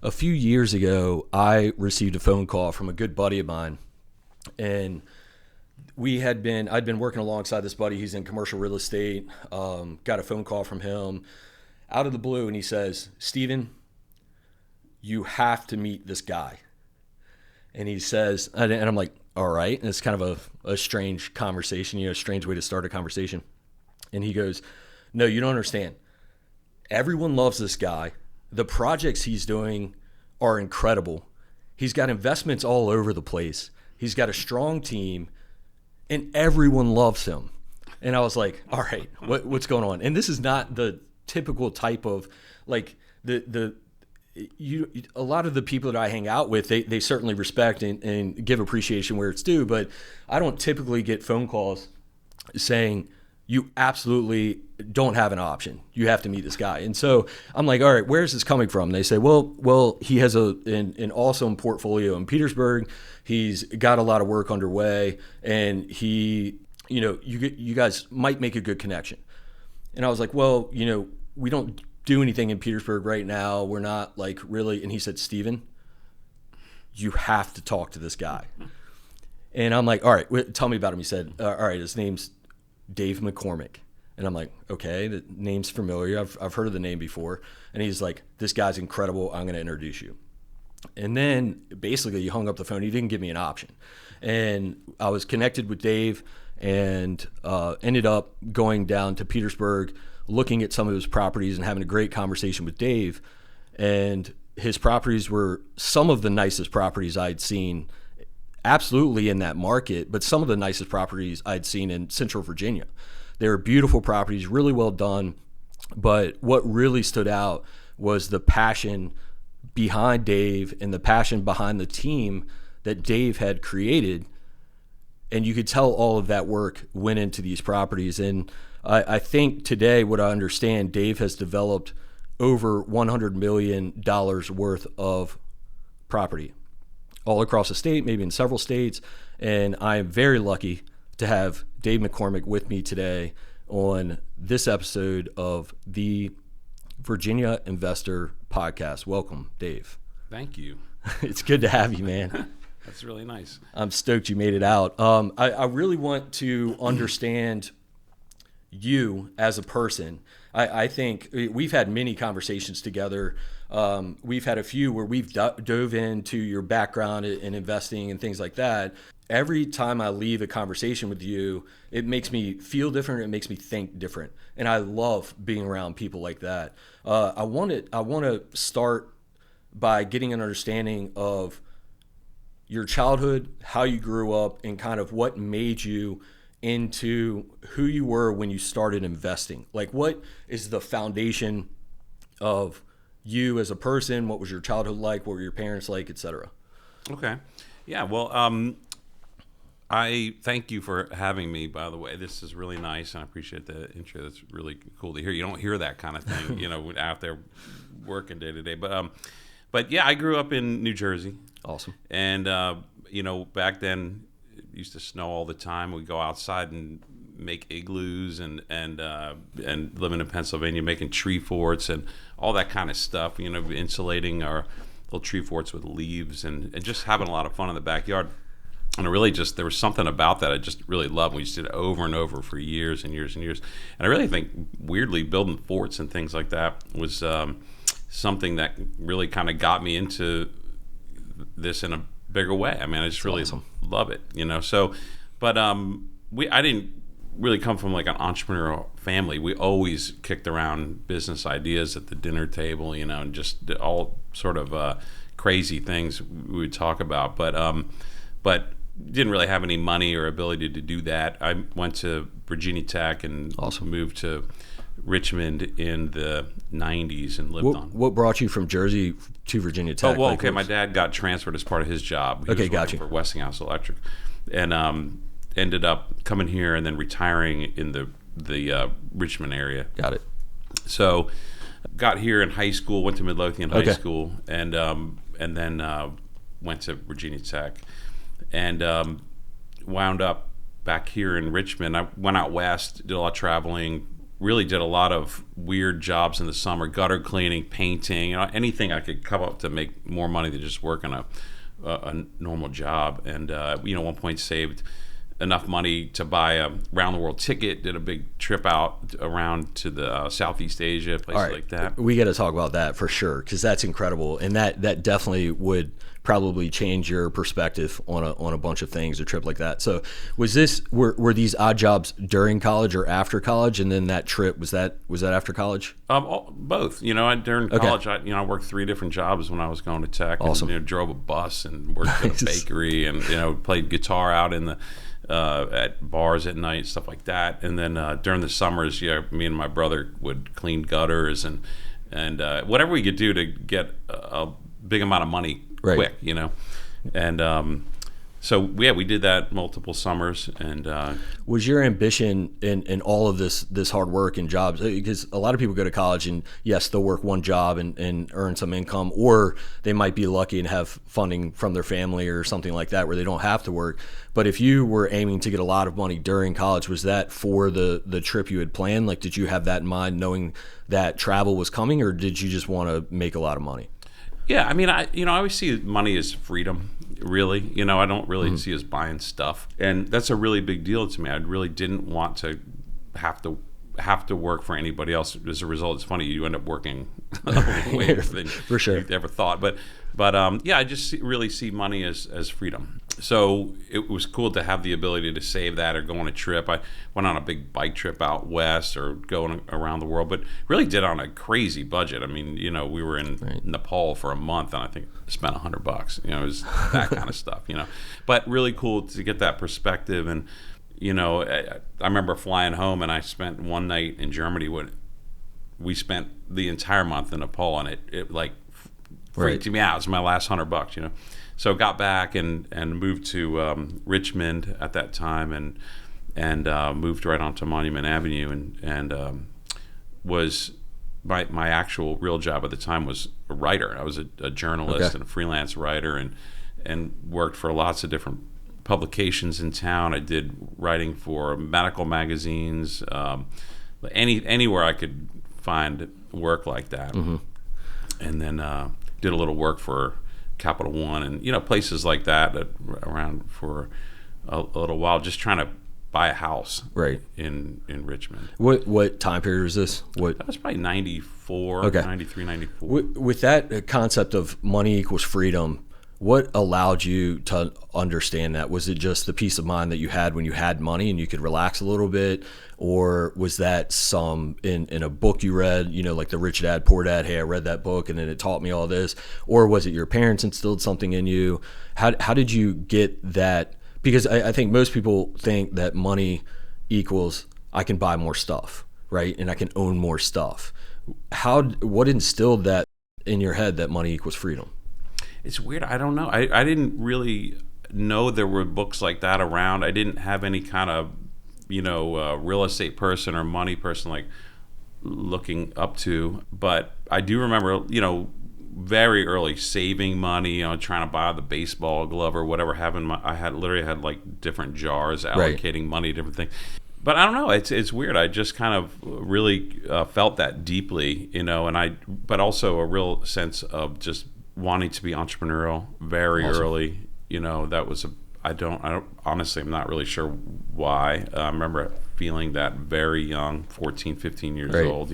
a few years ago, I received a phone call from a good buddy of mine, and I'd been working alongside this buddy. He's in commercial real estate. Got a phone call from him out of the blue, and he says, "Steven, you have to meet this guy." And he says, and I'm like, all right. And it's kind of a strange conversation, a strange way to start a conversation. And he goes, "No, you don't understand. Everyone loves this guy. The projects he's doing are incredible. He's got investments all over the place. He's got a strong team, and everyone loves him." And I was like, all right, what's going on? And this is not the typical type of, like, a lot of the people that I hang out with, they certainly respect and give appreciation where it's due, but I don't typically get phone calls saying, "You absolutely don't have an option. You have to meet this guy." And so I'm like, all right, where's this coming from? And they say, well, he has an awesome portfolio in Petersburg. He's got a lot of work underway, and you guys might make a good connection. And I was like, well, we don't do anything in Petersburg right now. We're not like really. And he said, "Steven, you have to talk to this guy." And I'm like, all right, tell me about him. He said, all right, his name's Dave McCormack. And I'm like, okay, the name's familiar. I've heard of the name before. And he's like, "This guy's incredible. I'm going to introduce you." And then basically he hung up the phone. He didn't give me an option. And I was connected with Dave and ended up going down to Petersburg, looking at some of his properties and having a great conversation with Dave. And his properties were some of the nicest properties I'd seen absolutely in that market, but some of the nicest properties I'd seen in Central Virginia. They were beautiful properties, really well done. But what really stood out was the passion behind Dave and the passion behind the team that Dave had created. And you could tell all of that work went into these properties. And I think today, what I understand, Dave has developed over $100 million worth of property all across the state, maybe in several states. And I am very lucky to have Dave McCormack with me today on this episode of the Virginia Investor Podcast. Welcome, Dave. Thank you. It's good to have you, man. That's really nice. I'm stoked you made it out. I really want to understand you as a person. I think we've had many conversations together. We've had a few where we've dove into your background in investing and things like that. Every time I leave a conversation with you, it makes me feel different. It makes me think different. And I love being around people like that. I want to start by getting an understanding of your childhood, how you grew up, and kind of what made you into who you were when you started investing. Like, what is the foundation of you as a person? What was your childhood like? What were your parents like, et cetera? Okay. Yeah, well, I thank you for having me, by the way. This is really nice, and I appreciate the intro. That's really cool to hear. You don't hear that kind of thing, out there working day to day. But yeah, I grew up in New Jersey. Awesome. And, back then it used to snow all the time. We'd go outside and make igloos and living in Pennsylvania, making tree forts and all that kind of stuff, insulating our little tree forts with leaves and just having a lot of fun in the backyard. And it really there was something about that I just really loved. We just did it over and over for years and years and years. And I really think, weirdly, building forts and things like that was something that really kind of got me into this in a bigger way. I mean, I just really love it, So, but I didn't really come from like an entrepreneurial family. We always kicked around business ideas at the dinner table, and just all sort of crazy things we would talk about. But didn't really have any money or ability to do that. I went to Virginia Tech and moved to Richmond in the 90s and lived on. What brought you from Jersey to Virginia Tech? Oh, well, okay. My dad got transferred as part of his job. He was working for Westinghouse Electric, and ended up coming here and then retiring in the Richmond area. Got it. So, got here in high school. Went to Midlothian High School, and then went to Virginia Tech, and wound up back here in Richmond. I went out west, did a lot of traveling. really did a lot of weird jobs in the summer, gutter cleaning, painting, anything I could come up to make more money than just working a normal job. And at one point saved enough money to buy a round the world ticket, did a big trip out around to the Southeast Asia, places like that. We got to talk about that for sure, because that's incredible, and that definitely would probably change your perspective on a bunch of things, a trip like that. So were these odd jobs during college or after college, and then that trip was that after college? Both. During college, I worked 3 different jobs when I was going to tech. Awesome. And, drove a bus and worked at a bakery, and played guitar out in the at bars at night, stuff like that. And then during the summers, me and my brother would clean gutters and whatever we could do to get a big amount of money quick, And so we did that multiple summers. And was your ambition in all of this hard work and jobs? Because a lot of people go to college and yes, they'll work one job and earn some income, or they might be lucky and have funding from their family or something like that where they don't have to work. But if you were aiming to get a lot of money during college, was that for the trip you had planned? Like, did you have that in mind, knowing that travel was coming, or did you just want to make a lot of money? Yeah, I mean, I always see money as freedom, really. I don't really see as buying stuff. And that's a really big deal to me. I really didn't want to have to work for anybody else. As a result, it's funny, you end up working way more than for sure. you ever thought. But I just really see money as freedom. So it was cool to have the ability to save that or go on a trip. I went on a big bike trip out west or going around the world, but really did on a crazy budget. I mean, we were in Nepal for a month, and I think I spent $100. It was that kind of stuff. But really cool to get that perspective. And I remember flying home, and I spent one night in Germany. We spent the entire month in Nepal, and it like freaked me out. It was my last $100. So got back and moved to Richmond at that time, and moved right onto Monument Avenue, and was my actual real job at the time was a writer. I was a journalist and a freelance writer, and worked for lots of different publications in town. I did writing for medical magazines, anywhere I could find work like that, and then did a little work for Capital One and places like that around for a little while, just trying to buy a house in Richmond. What time period was this? That was probably 94, 93, 94. With that concept of money equals freedom, what allowed you to understand that? Was it just the peace of mind that you had when you had money and you could relax a little bit? Or was that some in a book you read, like the Rich Dad, Poor Dad, hey, I read that book and then it taught me all this? Or was it your parents instilled something in you? How did you get that? Because I think most people think that money equals I can buy more stuff, right? And I can own more stuff. What instilled that in your head that money equals freedom? It's weird. I don't know. I didn't really know there were books like that around. I didn't have any kind of, real estate person or money person like looking up to. But I do remember, very early saving money, trying to buy the baseball glove or whatever. I literally had like different jars allocating money, different things. But I don't know. It's weird. I just kind of really felt that deeply, but also a real sense of just wanting to be entrepreneurial very early. That was I don't honestly, I'm not really sure why. I remember feeling that very young, 14, 15 years old,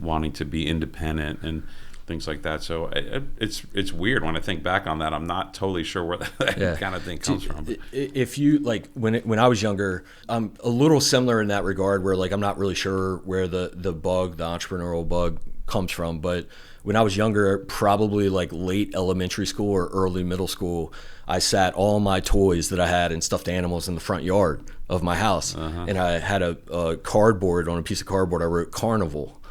wanting to be independent and things like that. So it's weird when I think back on that. I'm not totally sure where that kind of thing comes from. If you like, when I was younger, I'm a little similar in that regard, where like I'm not really sure where the entrepreneurial bug comes from. But when I was younger, probably like late elementary school or early middle school, I sat all my toys that I had and stuffed animals in the front yard of my house, and I had a cardboard, on a piece of cardboard I wrote Carnival.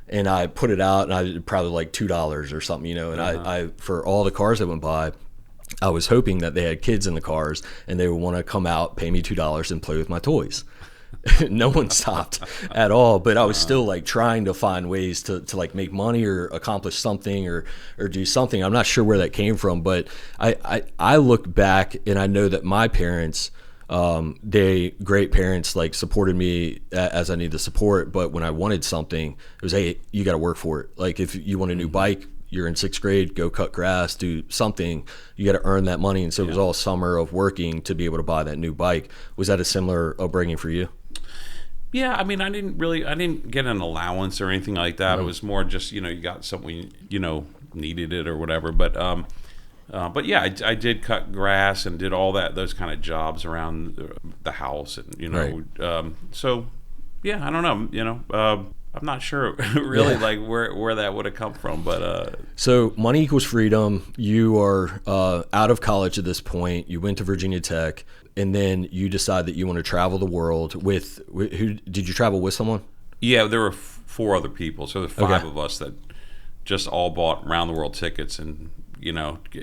And I put it out, and I did probably like $2 or something, And I for all the cars that went by, I was hoping that they had kids in the cars, and they would want to come out, pay me $2, and play with my toys. No one stopped at all, but I was still like trying to find ways to like make money or accomplish something or do something. I'm not sure where that came from, but I look back and I know that my parents They great parents, like supported me as I needed the support. But when I wanted something, it was, hey, you got to work for it. Like if you want a new bike, you're in 6th grade, go cut grass, do something. You got to earn that money. And so it was all summer of working to be able to buy that new bike. Was that a similar upbringing for you? Yeah, I mean, I didn't get an allowance or anything like that. It was more just, you got something, needed it or whatever. But yeah, I did cut grass and did all those kind of jobs around the house, and Right. So yeah, I don't know, I'm not sure really like where that would have come from, but So money equals freedom. You are out of college at this point. You went to Virginia Tech, and then you decide that you want to travel the world with who? Did you travel with someone? yeah, there were 4 other people, so there's 5 Okay. of us that just all bought round the world tickets and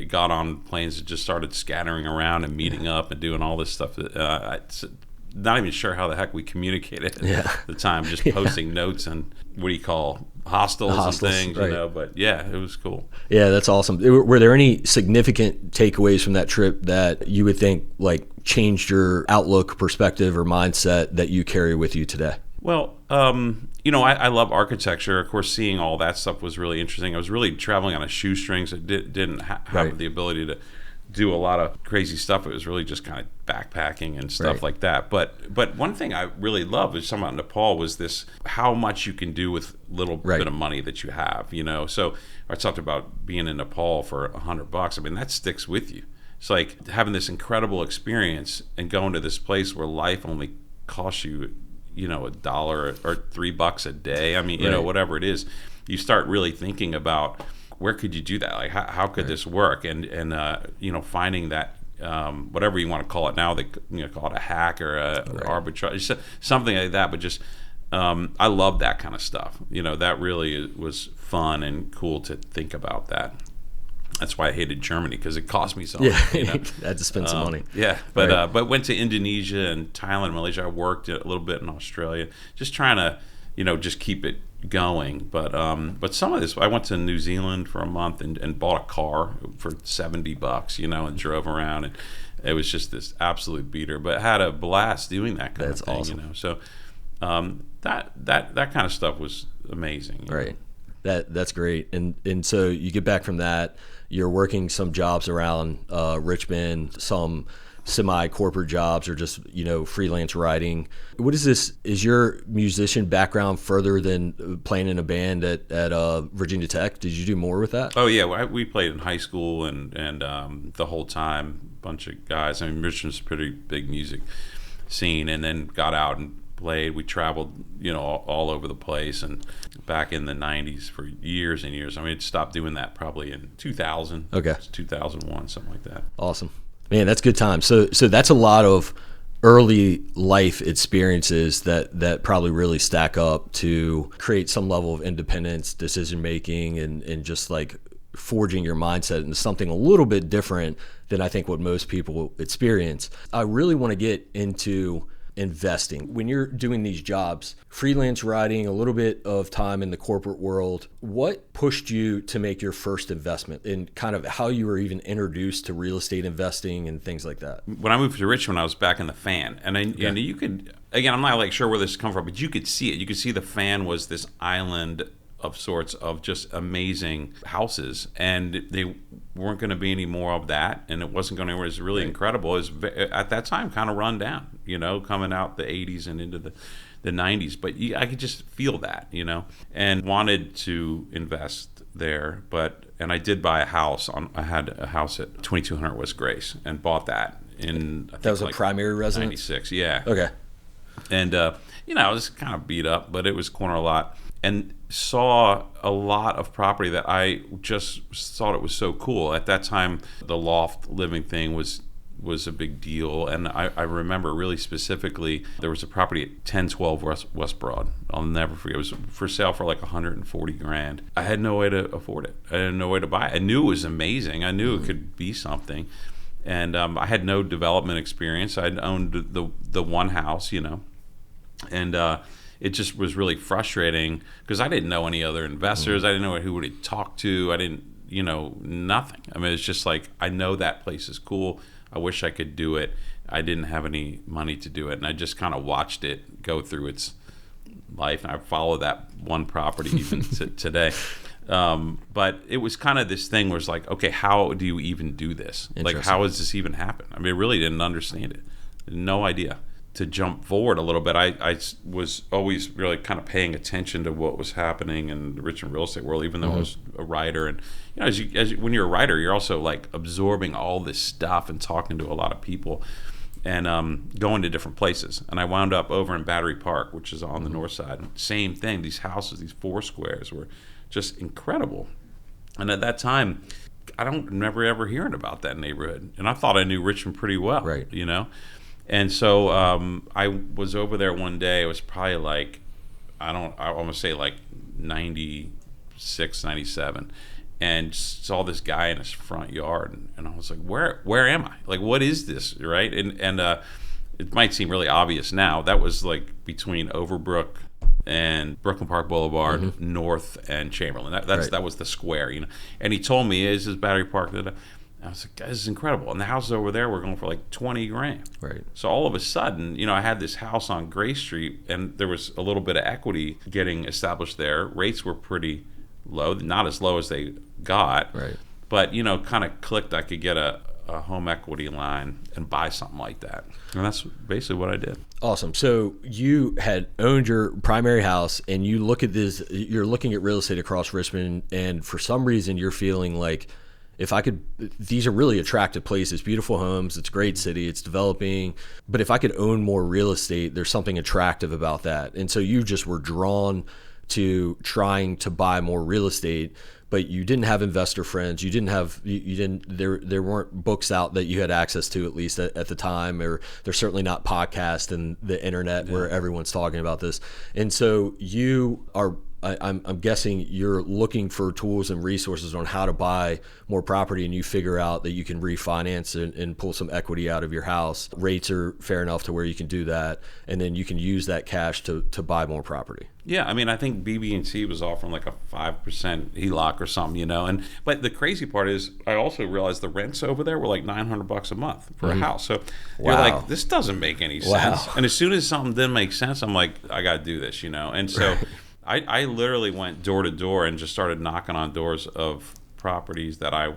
got on planes and just started scattering around and meeting up and doing all this stuff. Not even sure how the heck we communicated at the time, just posting notes and what do you call hostels and things, right. But yeah, it was cool. Yeah, that's awesome. Were there any significant takeaways from that trip that you would think like changed your outlook, perspective, or mindset that you carry with you today? Well, I love architecture. Of course, seeing all that stuff was really interesting. I was really traveling on a shoestring, so didn't have Right. the ability to do a lot of crazy stuff. It was really just kind of backpacking and stuff Right. like that. But one thing I really loved was talking about Nepal was this how much you can do with little Right. bit of money that you have. So I talked about being in Nepal for $100. I mean, that sticks with you. It's like having this incredible experience and going to this place where life only costs you, $1 or $3 a day. I mean, Right. whatever it is, you start really thinking about where could you do that? Like, how could this work? And finding that whatever you want to call it now, they call it a hack or a arbitrage, something like that. But just I love that kind of stuff. That really was fun and cool to think about that. That's why I hated Germany, because it cost me so much. I had to spend some money. Yeah, but Right. but went to Indonesia and Thailand, Malaysia. I worked a little bit in Australia, just trying to just keep it going. But some of this, I went to New Zealand for a month and bought a car for $70, and drove around, and it was just this absolute beater. But had a blast doing that kind That's of thing. awesome. So that kind of stuff was amazing. Right. That's great. And so you get back from that, you're working some jobs around Richmond, some semi-corporate jobs or just, freelance writing. What is this? Is your musician background further than playing in a band at Virginia Tech? Did you do more with that? Oh yeah, we played in high school and the whole time, bunch of guys. I mean, Richmond's a pretty big music scene, and then got out and played. We traveled, all over the place, and back in the '90s for years and years. I mean, stopped doing that probably in 2000. Okay. 2001, something like that. Awesome. Man, that's good time. So that's a lot of early life experiences that probably really stack up to create some level of independence, decision making, and just like forging your mindset into something a little bit different than I think what most people experience. I really want to get into investing. When you're doing these jobs, freelance writing, a little bit of time in the corporate world, what pushed you to make your first investment, and kind of how you were even introduced to real estate investing and things like that? When I moved to Richmond, I was back in the Fan, and you could, again, I'm not like sure where this come from, but you could see it. You could see the Fan was this island of sorts of just amazing houses, and they weren't going to be any more of that, and it wasn't going to. It was really incredible. It was at that time kind of run down, coming out the 80s and into the 90s. But I could just feel that, and wanted to invest there. And I did buy a house. I had a house at 2200 West Grace and bought that in. I think That was a like primary residence? 96, yeah. Okay. And I was kind of beat up, but it was corner lot, and saw a lot of property that I just thought it was so cool. At that time, the loft living thing was a big deal, and I remember really specifically there was a property at 1012 West Broad. I'll never forget. It was for sale for like $140,000. I had no way to afford it. I had no way to buy it. I knew it was amazing. I knew it could be something, and I had no development experience. I'd owned the one house, and it just was really frustrating because I didn't know any other investors. I didn't know who to talk to. I didn't, nothing. I mean, it's just like, I know that place is cool. I wish I could do it. I didn't have any money to do it, and I just kind of watched it go through its life, and I follow that one property even today. But it was kind of this thing where it's like, okay, how do you even do this? Like, how does this even happen? I mean, I really didn't understand it. No idea. To jump forward a little bit, I was always really kind of paying attention to what was happening in the Richmond real estate world, even though I was a writer. And when you're a writer, you're also like absorbing all this stuff and talking to a lot of people and going to different places. And I wound up over in Battery Park, which is on the north side. Same thing. These houses, these four squares, were just incredible. And at that time, I don't remember ever hearing about that neighborhood. And I thought I knew Richmond pretty well, right? And so I was over there one day. It was probably like, I want to say like 96, 97, and saw this guy in his front yard. And I was like, where am I? Like, what is this, right? And it might seem really obvious now. That was like between Overbrook and Brooklyn Park Boulevard, North and Chamberlain. That was the square, And he told me, "This is Battery Park." I was like, this is incredible. And the houses over there were going for like $20,000. Right. So all of a sudden, I had this house on Gray Street, and there was a little bit of equity getting established there. Rates were pretty low, not as low as they got. Right. But, kind of clicked. I could get a home equity line and buy something like that. And that's basically what I did. Awesome. So you had owned your primary house, and you look at this, you're looking at real estate across Richmond, and for some reason you're feeling like, these are really attractive places, beautiful homes, it's a great city, it's developing, but if I could own more real estate, there's something attractive about that. And so you just were drawn to trying to buy more real estate, but you didn't have investor friends. There weren't books out that you had access to, at least at the time, or there's certainly not podcasts and the internet where everyone's talking about this. And so I'm guessing you're looking for tools and resources on how to buy more property, and you figure out that you can refinance and pull some equity out of your house. Rates are fair enough to where you can do that, and then you can use that cash to buy more property. Yeah, I mean, I think BB&T was offering like a 5% HELOC or something, but the crazy part is I also realized the rents over there were like $900 a month for a house. So you're like, this doesn't make any sense. And as soon as something didn't make sense, I'm like, I got to do this, And so I literally went door to door and just started knocking on doors of properties that I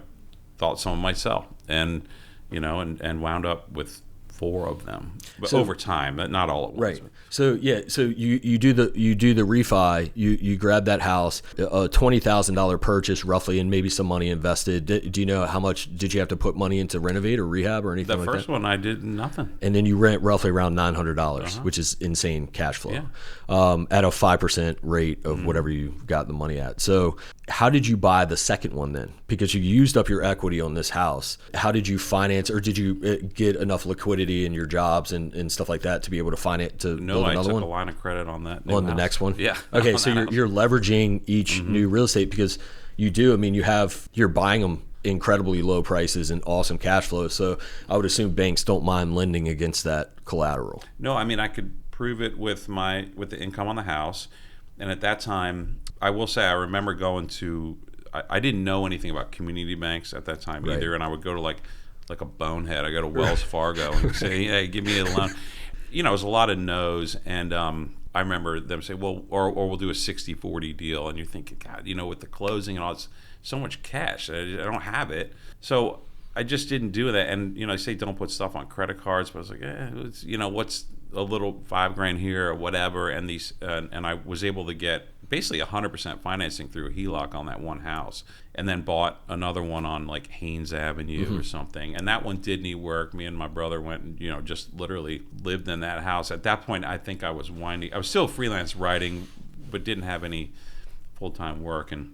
thought someone might sell, and wound up with 4 of them, but over time, but not all at once. Right. So you do the refi, you grab that house, a $20,000 purchase roughly, and maybe some money invested. Do you know how much did you have to put money into renovate or rehab or anything like that? The first one I did nothing. And then you rent roughly around $900, which is insane cash flow, at a 5% rate of whatever you got the money at. So how did you buy the second one then? Because you used up your equity on this house. How did you finance, or did you get enough liquidity in your jobs and stuff like that to be able to finance to build another one? No, I took a line of credit on that. On the next one? Yeah. Okay, so you're leveraging each new real estate, because you're buying them incredibly low prices and awesome cash flow. So I would assume banks don't mind lending against that collateral. No, I mean, I could prove it with the income on the house. And at that time, I will say, I remember going to, I didn't know anything about community banks at that time either. And I would go to like a bonehead. I go to Wells Fargo and say, hey, give me a loan. It was a lot of no's. And I remember them saying, well, or we'll do a 60-40 deal. And you're thinking, God, with the closing and all, it's so much cash. I don't have it. So I just didn't do that. And, I say don't put stuff on credit cards, but I was like, what's a little $5,000 here or whatever. And and I was able to get basically 100% financing through a HELOC on that one house, and then bought another one on like Haynes Avenue or something. And that one did need work. Me and my brother went and, just literally lived in that house. At that point, I think I was still freelance writing, but didn't have any full-time work. And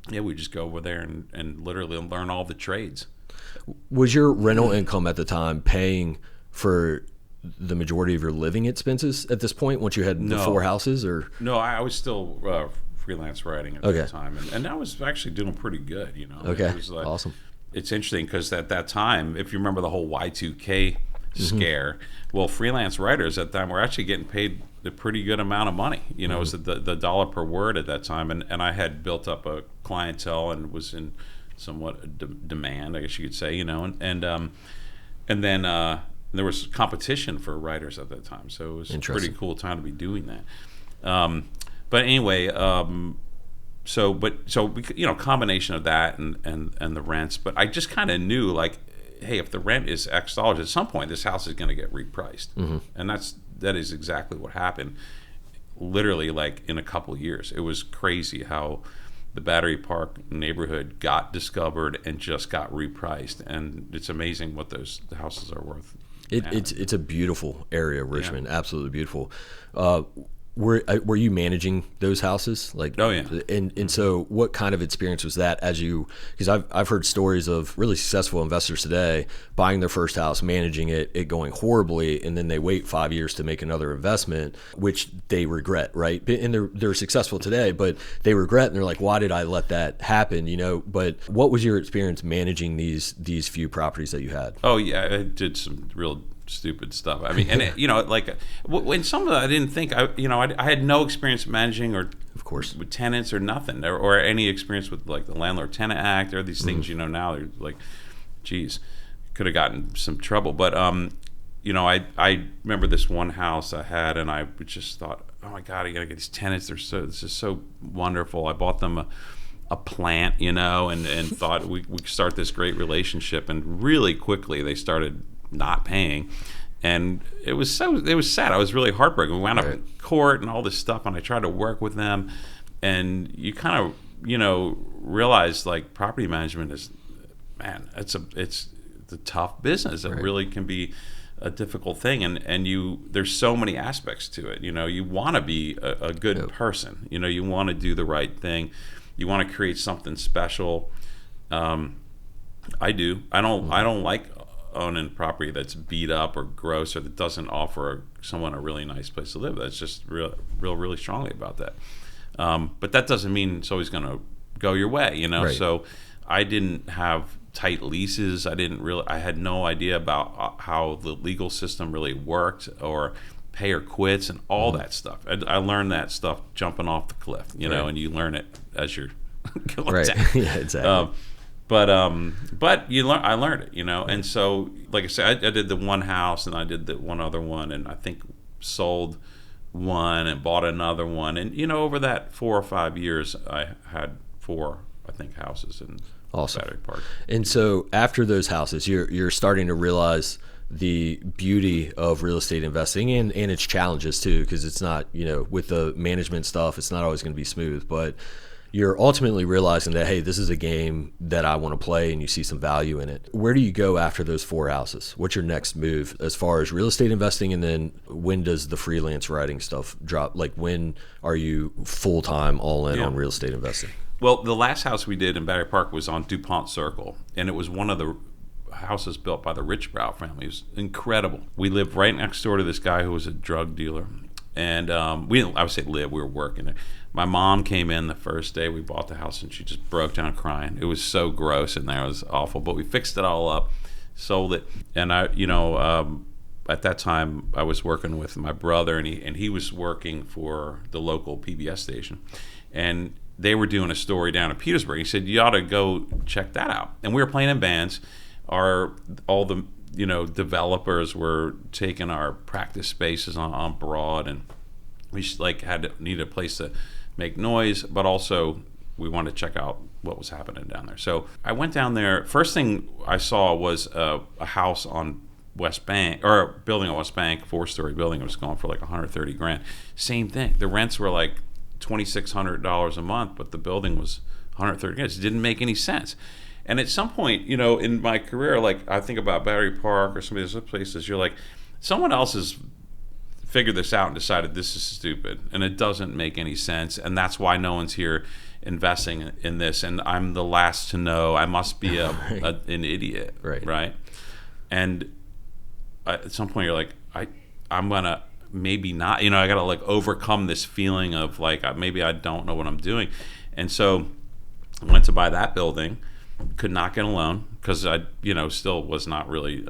we just go over there and literally learn all the trades. Was your rental income at the time paying for the majority of your living expenses at this point, once you had the 4 houses? Or no, I was still freelance writing at that time, and I was actually doing pretty good. Okay, it was awesome. It's interesting because at that time, if you remember the whole Y2K scare, well, freelance writers at that time were actually getting paid a pretty good amount of money. It was the dollar per word at that time, and I had built up a clientele and was in somewhat demand, I guess you could say. and then there was competition for writers at that time, so it was a pretty cool time to be doing that. But anyway, so combination of that and the rents. But I just kind of knew, like, hey, if the rent is X dollars, at some point this house is going to get repriced, and that is exactly what happened. Literally, like, in a couple of years, it was crazy how the Battery Park neighborhood got discovered and just got repriced, and it's amazing what those houses are worth. It's a beautiful area, Richmond, absolutely beautiful. Were you managing those houses? Like, oh yeah. And so what kind of experience was that because I've heard stories of really successful investors today buying their first house, managing it going horribly, and then they wait 5 years to make another investment, which they regret, right? And they're successful today, but they regret, and they're like, why did I let that happen? But what was your experience managing these few properties that you had? Oh yeah, I did some real stupid stuff. I mean, and when some of that I didn't think, I had no experience managing or of course with tenants or nothing, or any experience with like the Landlord Tenant Act or these things. Now they're like, geez, could have gotten some trouble. But I remember this one house I had, and I just thought, oh my God, I gotta get these tenants. This is so wonderful. I bought them a plant, and thought we could start this great relationship, and really quickly they started not paying, and it was sad. I was really heartbroken. We wound up in court and all this stuff, and I tried to work with them, and you kind of realize, like, property management is, man, it's a tough business. It really can be a difficult thing, and there's so many aspects to it. You want to be a good person. You want to do the right thing. You want to create something special. I do. I don't like owning property that's beat up or gross, or that doesn't offer someone a really nice place to live. That's just really strongly about that. But that doesn't mean it's always going to go your way, Right. So I didn't have tight leases. I had no idea about how the legal system really worked, or pay or quits, and all that stuff. I learned that stuff jumping off the cliff, and you learn it as you're going down. Yeah, exactly. But I learned it, and so, like I said, I did the one house, and I did the one other one, and I think sold one and bought another one, and over that 4 or 5 years, I had 4, I think, houses in Battery Park. And so after those houses, you're starting to realize the beauty of real estate investing and its challenges too, because it's not, with the management stuff, it's not always going to be smooth, but you're ultimately realizing that, hey, this is a game that I want to play, and you see some value in it. Where do you go after those 4 houses? What's your next move as far as real estate investing? And then when does the freelance writing stuff drop? Like, when are you full-time all in on real estate investing? Well, the last house we did in Battery Park was on DuPont Circle, and it was one of the houses built by the Richbrow family. It was incredible. We lived right next door to this guy who was a drug dealer, and we didn't, I would say live, we were working there. My mom came in the first day we bought the house, and she just broke down crying. It was so gross in there. It was awful, but we fixed it all up, sold it, and at that time I was working with my brother, and he was working for the local PBS station, and they were doing a story down in Petersburg. He said, you ought to go check that out. And we were playing in bands. All the developers were taking our practice spaces on Broad, and we needed a place to make noise, but also we wanted to check out what was happening down there. So I went down there. First thing I saw was a house on West Bank, or a building on West Bank, 4-story building. It was going for like $130,000. Same thing. The rents were like $2,600 a month, but the building was $130,000. It didn't make any sense. And at some point, in my career, like, I think about Battery Park or some of these other places, you're like, someone else has figured this out and decided this is stupid and it doesn't make any sense, and that's why no one's here investing in this, and I'm the last to know. I must be an idiot, right? And at some point, you're like, I'm gonna maybe not, I gotta like overcome this feeling of like, maybe I don't know what I'm doing. And so I went to buy that building, could not get a loan because I still was not really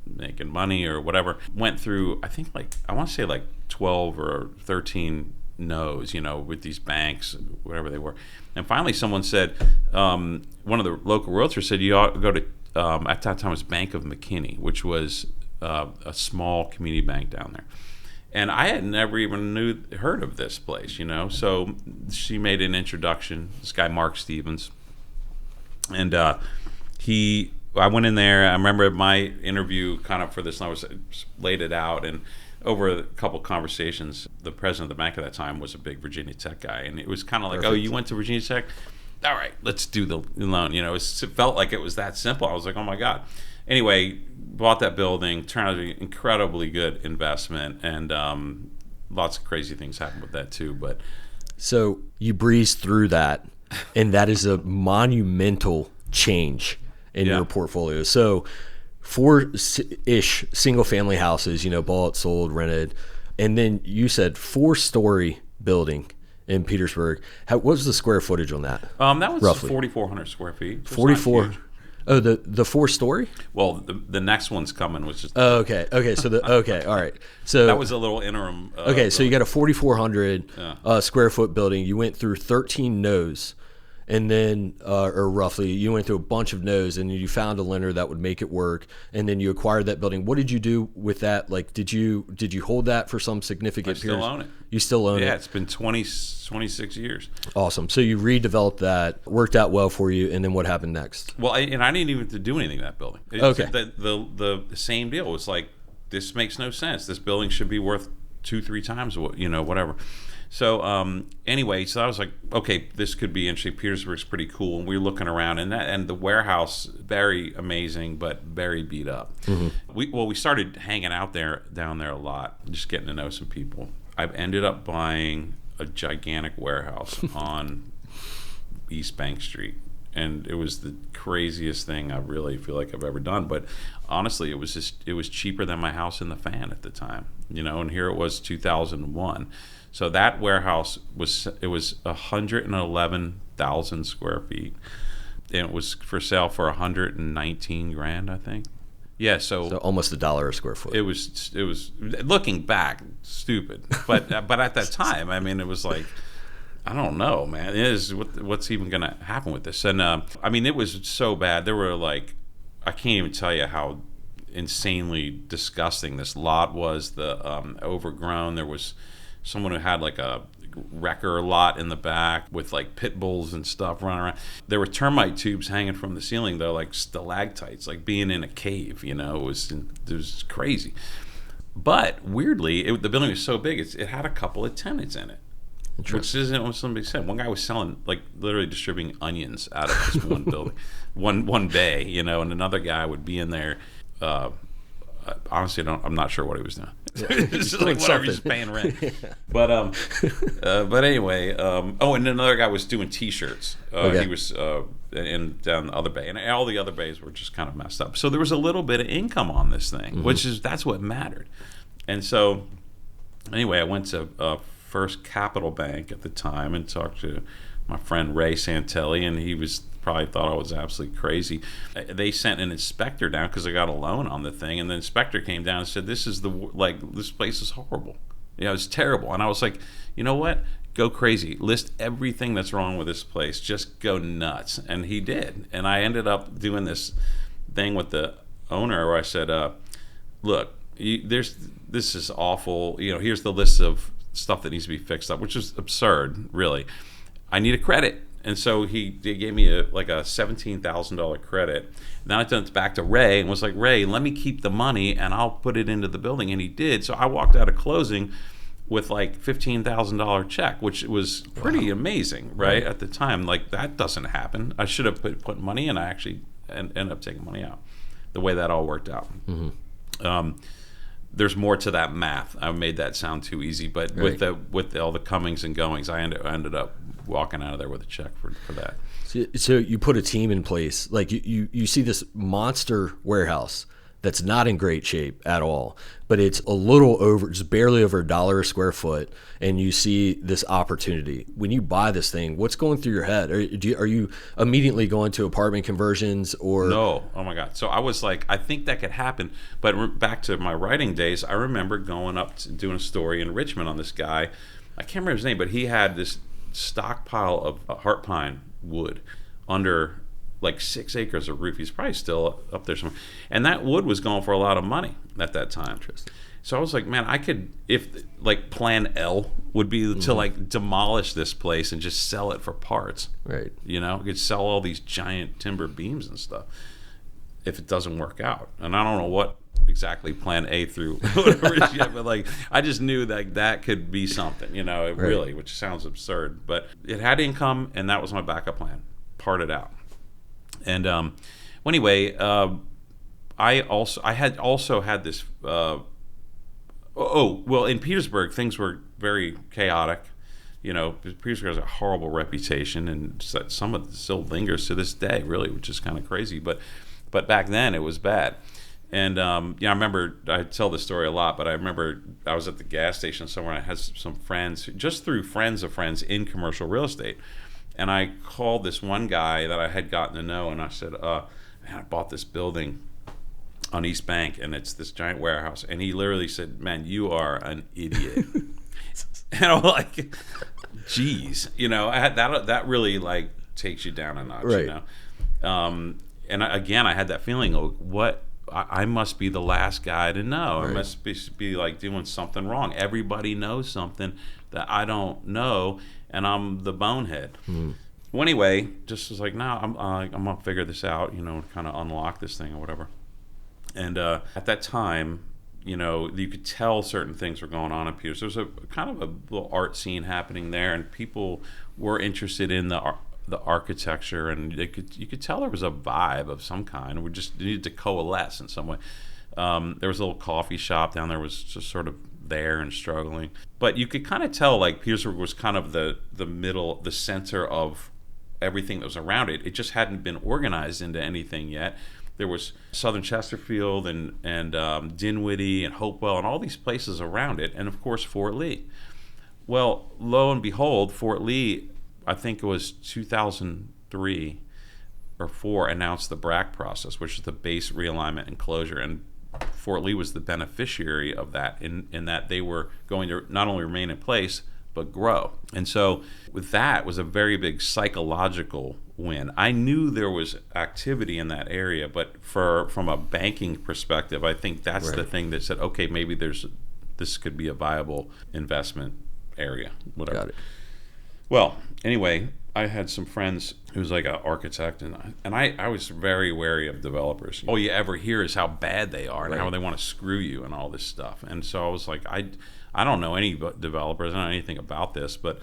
making money or whatever. Went through, I think, I want to say 12 or 13 no's, with these banks, whatever they were. And finally someone said, one of the local realtors said, you ought to go to at that time it was Bank of McKinney, which was a small community bank down there. And I had never even heard of this place, So she made an introduction, this guy Mark Stevens. And I went in there. I remember my interview kind of for this, and I was laid it out. And over a couple conversations, the president of the bank at that time was a big Virginia Tech guy. And it was kind of like, Perfect. Oh, you went to Virginia Tech? All right, let's do the loan. It felt like it was that simple. I was like, oh, my God. Anyway, bought that building, turned out to be an incredibly good investment, and lots of crazy things happened with that too. But so you breezed through that, and that is a monumental change in your portfolio. So 4-ish single-family houses, bought, sold, rented, and then you said 4-story building in Petersburg. What was the square footage on that? That was roughly 4,400 square feet. 44. Oh, the 4-story? Well, the next one's coming, which is okay. So all right. So that was a little interim. So you got a 4,400 square foot building. You went through 13 no's, and then or roughly you went through a bunch of no's, and you found a lender that would make it work, and then you acquired that building. What did you do with that? Like, did you hold that for some significant period? I still own it. You still own it? Yeah, it's been 26 years. Awesome. So you redeveloped that, worked out well for you, and then what happened next? Well, I didn't even have to do anything to that building. Okay. The same deal. It was like, this makes no sense. This building should be worth 2-3 times, whatever. So anyway, so I was like, okay, this could be interesting. Petersburg's pretty cool, and we were looking around, and the warehouse, very amazing, but very beat up. Mm-hmm. We started hanging out down there a lot, just getting to know some people. I've ended up buying a gigantic warehouse on East Bank Street, and it was the craziest thing I really feel like I've ever done. But honestly, it was cheaper than my house in the Fan at the time, and here it was 2001. So that warehouse was 111,000 square feet, and it was for sale for 119 grand, I think. Yeah, so almost $1 a square foot. It was looking back, stupid, but at that time, I mean, it was like, I don't know, man. It is what's even going to happen with this? And I mean, it was so bad. There were like, I can't even tell you how insanely disgusting this lot was. The overgrown. There was someone who had like a wrecker lot in the back with like pit bulls and stuff running around. There were termite tubes hanging from the ceiling, though, like stalactites, like being in a cave. It was crazy. But weirdly, the building was so big, it had a couple of tenants in it. Which isn't what somebody said. One guy was selling, like, literally distributing onions out of this one building, one bay, and another guy would be in there. Honestly, I'm not sure what he was doing. It's just like whatever, he's paying rent. Yeah. But anyway, and another guy was doing T-shirts. Okay. He was down the other bay, and all the other bays were just kind of messed up. So there was a little bit of income on this thing, mm-hmm. That's what mattered. And so, anyway, I went to First Capital Bank at the time and talked to my friend Ray Santelli, and he probably thought I was absolutely crazy. They sent an inspector down because I got a loan on the thing, and the inspector came down and said, this place is horrible. It's terrible. And I was like, you know what? Go crazy. List everything that's wrong with this place. Just go nuts. And he did. And I ended up doing this thing with the owner where I said, look, this is awful. Here's the list of stuff that needs to be fixed up, which is absurd, really. I need a credit. And so he gave me a $17,000 credit. Then I sent it back to Ray and was like, Ray, let me keep the money and I'll put it into the building. And he did. So I walked out of closing with like $15,000 check, which was pretty amazing, right? At the time. Like, that doesn't happen. I should have put money in. I actually ended up taking money out, the way that all worked out. Mm-hmm. There's more to that math. I made that sound too easy, but right. with all the comings and goings, I ended up walking out of there with a check for that. So you put a team in place. Like you see this monster warehouse that's not in great shape at all, but it's just barely over $1 a square foot, and you see this opportunity. When you buy this thing, what's going through your head? Are you immediately going to apartment conversions or? No, oh my God. So I was like, I think that could happen. But back to my writing days, I remember going up to doing a story in Richmond on this guy. I can't remember his name, but he had this stockpile of heart pine wood under like 6 acres of roof. He's probably still up there somewhere. And that wood was going for a lot of money at that time. Interesting. So I was like, man, I could, if like plan L would be to like demolish this place and just sell it for parts. Right. You know, I could sell all these giant timber beams and stuff if it doesn't work out. And I don't know what exactly plan A through whatever is yet, but like I just knew that that could be something, you know, really, which sounds absurd, but it had income, and that was my backup plan. Part it out. And well, anyway, I had had this. Well, in Petersburg, things were very chaotic. You know, Petersburg has a horrible reputation, and some of it still lingers to this day, really, which is kind of crazy. But back then, it was bad. And I remember, I tell this story a lot, but I remember I was at the gas station somewhere, and I had some friends, just through friends of friends in commercial real estate. And I called this one guy that I had gotten to know, and I said, man, I bought this building on East Bank, and it's this giant warehouse. And he literally said, man, you are an idiot. And I'm like, geez, you know, that really like takes you down a notch, you know. And I had that feeling of what, I must be the last guy to know. I must be like doing something wrong. Everybody knows something that I don't know, and I'm the bonehead. Well, anyway, just was like, no, I'm gonna figure this out, you know, kind of unlock this thing or whatever. And at that time, you know, you could tell certain things were going on in Peters. There was a kind of a little art scene happening there, and people were interested in the architecture, and you could tell there was a vibe of some kind. We just needed to coalesce in some way. There was a little coffee shop down there, was just sort of there and struggling, but you could kind of tell like Petersburg was kind of the middle, the center of everything that was around it. It just hadn't been organized into anything yet. There was Southern Chesterfield and Dinwiddie and Hopewell and all these places around it, and of course Fort Lee. Well, lo and behold, Fort Lee, I think it was 2003 or 4, announced the BRAC process, which is the base realignment and closure, and Fort Lee was the beneficiary of that in that they were going to not only remain in place but grow. And so with that was a very big psychological win. I knew there was activity in that area, but from a banking perspective, I think that's the thing that said, okay, maybe this could be a viable investment area, whatever. Got it. Well, anyway, I had some friends who was like an architect, and I was very wary of developers. All you ever hear is how bad they are and how they want to screw you and all this stuff. And so I was like, I don't know any developers, I don't know anything about this, but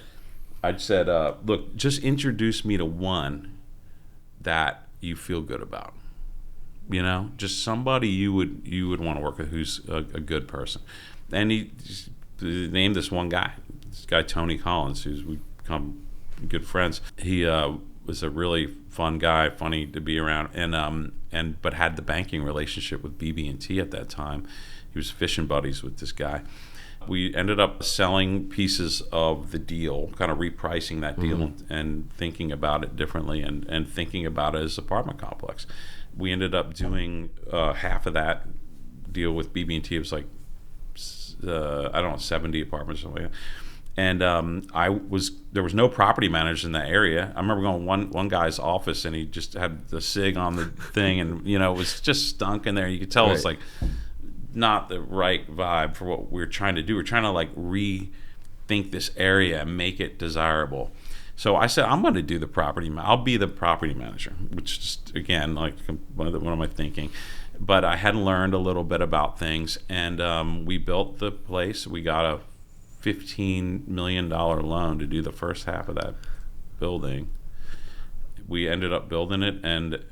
I said, look, just introduce me to one that you feel good about. You know, just somebody you would want to work with who's a good person. And he named this one guy, Tony Collins, who's we become good friends. He was a really fun guy, funny to be around, and but had the banking relationship with BB&T at that time. He was fishing buddies with this guy. We ended up selling pieces of the deal, kind of repricing that deal and thinking about it differently and thinking about it as an apartment complex. We ended up doing half of that deal with BB&T. It was like, I don't know, 70 apartments or something like that. And there was no property managers in that area. I remember going one guy's office, and he just had the SIG on the thing, and you know, it was just stunk in there. You could tell it's like not the right vibe for what we're trying to do. We're trying to like rethink this area and make it desirable. So I said, I'm going to do the property. I'll be the property manager, which just again like one of my thinking. But I had learned a little bit about things, and we built the place. We got a $15 million loan to do the first half of that building. We ended up building it, and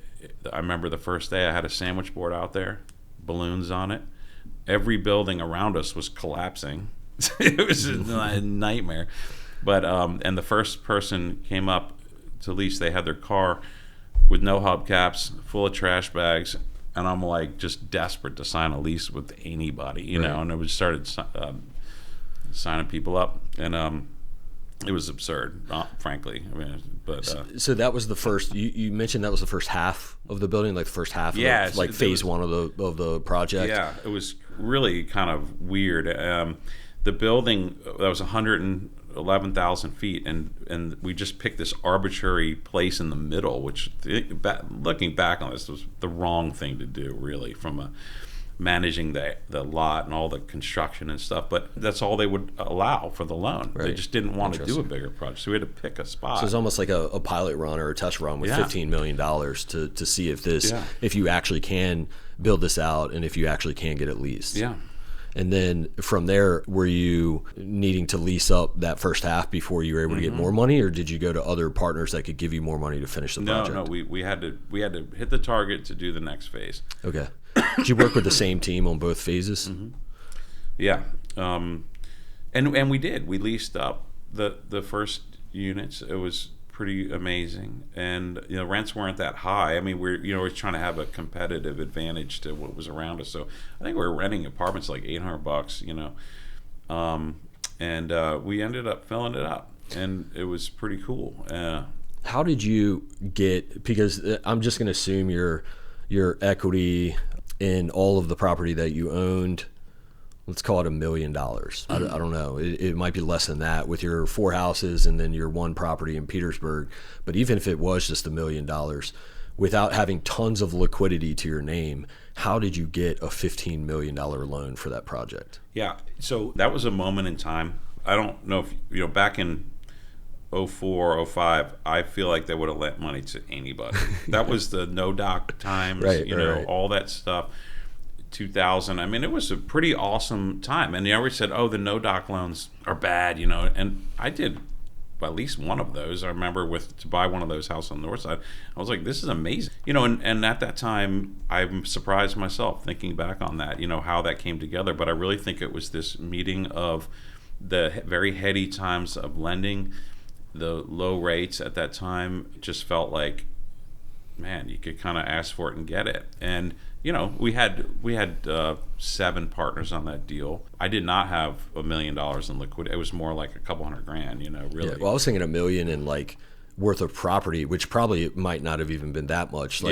I remember the first day I had a sandwich board out there, balloons on it. Every building around us was collapsing. It was a nightmare. But and the first person came up to lease. They had their car with no hubcaps, full of trash bags, and I'm like just desperate to sign a lease with anybody, you know. And we started signing people up, and it was absurd, frankly. I mean, but so that was the first. You mentioned that was the first half of the building, like the first half, of like phase one of the project. Yeah, it was really kind of weird. The building that was 11,000 feet, and we just picked this arbitrary place in the middle, which, looking back on this, was the wrong thing to do, really, from managing the lot and all the construction and stuff. But that's all they would allow for the loan. Right. They just didn't want to do a bigger project, so we had to pick a spot. So it's almost like a pilot run or a test run with $15 million to see if you actually can build this out and if you actually can get it leased. Yeah. And then from there, were you needing to lease up that first half before you were able to get more money, or did you go to other partners that could give you more money to finish the project? No, we had to hit the target to do the next phase. Okay. Did you work with the same team on both phases? Yeah, and we did. We leased up the first units. It was pretty amazing, and rents weren't that high. I mean, we're trying to have a competitive advantage to what was around us. So I think we were renting apartments like $800, and we ended up filling it up, and it was pretty cool. How did you get? Because I'm just going to assume your equity in all of the property that you owned, let's call it $1 million. I don't know. It might be less than that with your 4 houses and then your 1 property in Petersburg. But even if it was just $1 million, without having tons of liquidity to your name, how did you get a $15 million loan for that project? Yeah. So that was a moment in time. I don't know if, back in 04, 05, I feel like they would have lent money to anybody. That was the no doc times, right. all that stuff. 2000, I mean, it was a pretty awesome time. And they always said, oh, the no doc loans are bad, and I did at least one of those. I remember to buy one of those houses on the north side. I was like, this is amazing. And at that time, I'm surprised myself thinking back on that, how that came together. But I really think it was this meeting of the very heady times of lending, the low rates at that time. Just felt like, man, you could kind of ask for it and get it. And we had 7 partners on that deal. I did not have $1 million in liquidity. It was more like a couple $100,000, really. Yeah, well, I was thinking $1 million in worth of property, which probably might not have even been that much,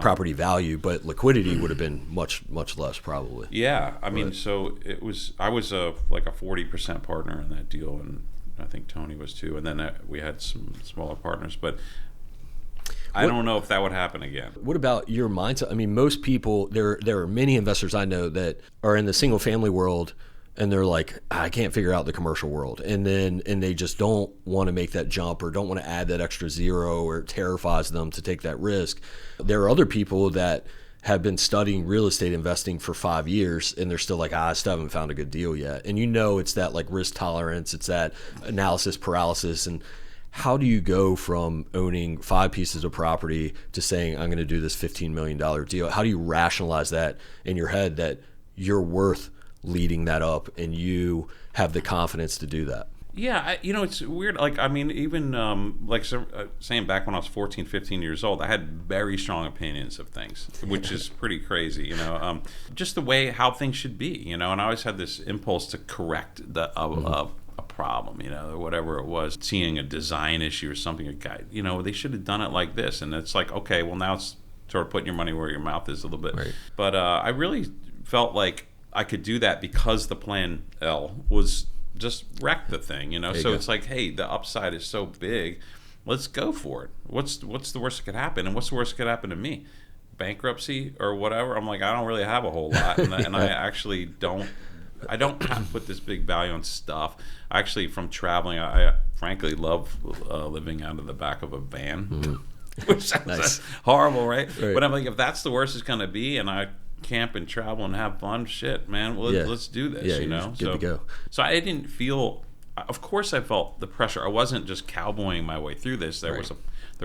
property value, but liquidity would have been much less probably. Yeah, I mean, so I was a 40% partner in that deal, and I think Tony was too, and then we had some smaller partners, but I don't know if that would happen again. What about your mindset? I mean, most people, there are many investors I know that are in the single family world, and they're like, I can't figure out the commercial world, and they just don't want to make that jump or don't want to add that extra zero, or it terrifies them to take that risk. There are other people that have been studying real estate investing for 5 years, and they're still like, I still haven't found a good deal yet. And it's that risk tolerance, it's that analysis paralysis. And how do you go from owning 5 pieces of property to saying, I'm going to do this $15 million deal? How do you rationalize that in your head that you're worth leading that up and you have the confidence to do that? Yeah, it's weird. Even saying back when I was 14, 15 years old, I had very strong opinions of things, which is pretty crazy, just the way how things should be, and I always had this impulse to correct a problem, or whatever it was, seeing a design issue or something, a guy, they should have done it like this. And it's like, okay, well, now it's sort of putting your money where your mouth is a little bit. Right. But I really felt like I could do that because the plan L was just wreck the thing, so it's like, hey, the upside is so big, let's go for it. What's the worst that could happen? And what's the worst that could happen to me? Bankruptcy or whatever? I'm like, I don't really have a whole lot, and I actually don't have to put this big value on stuff. Actually, from traveling, I frankly love living out of the back of a van, which sounds horrible, right? But I'm like, if that's the worst it's gonna be, and I camp and travel and have fun, shit, man, let's do this. Good to go. So I didn't feel, of course I felt the pressure. I wasn't just cowboying my way through this. There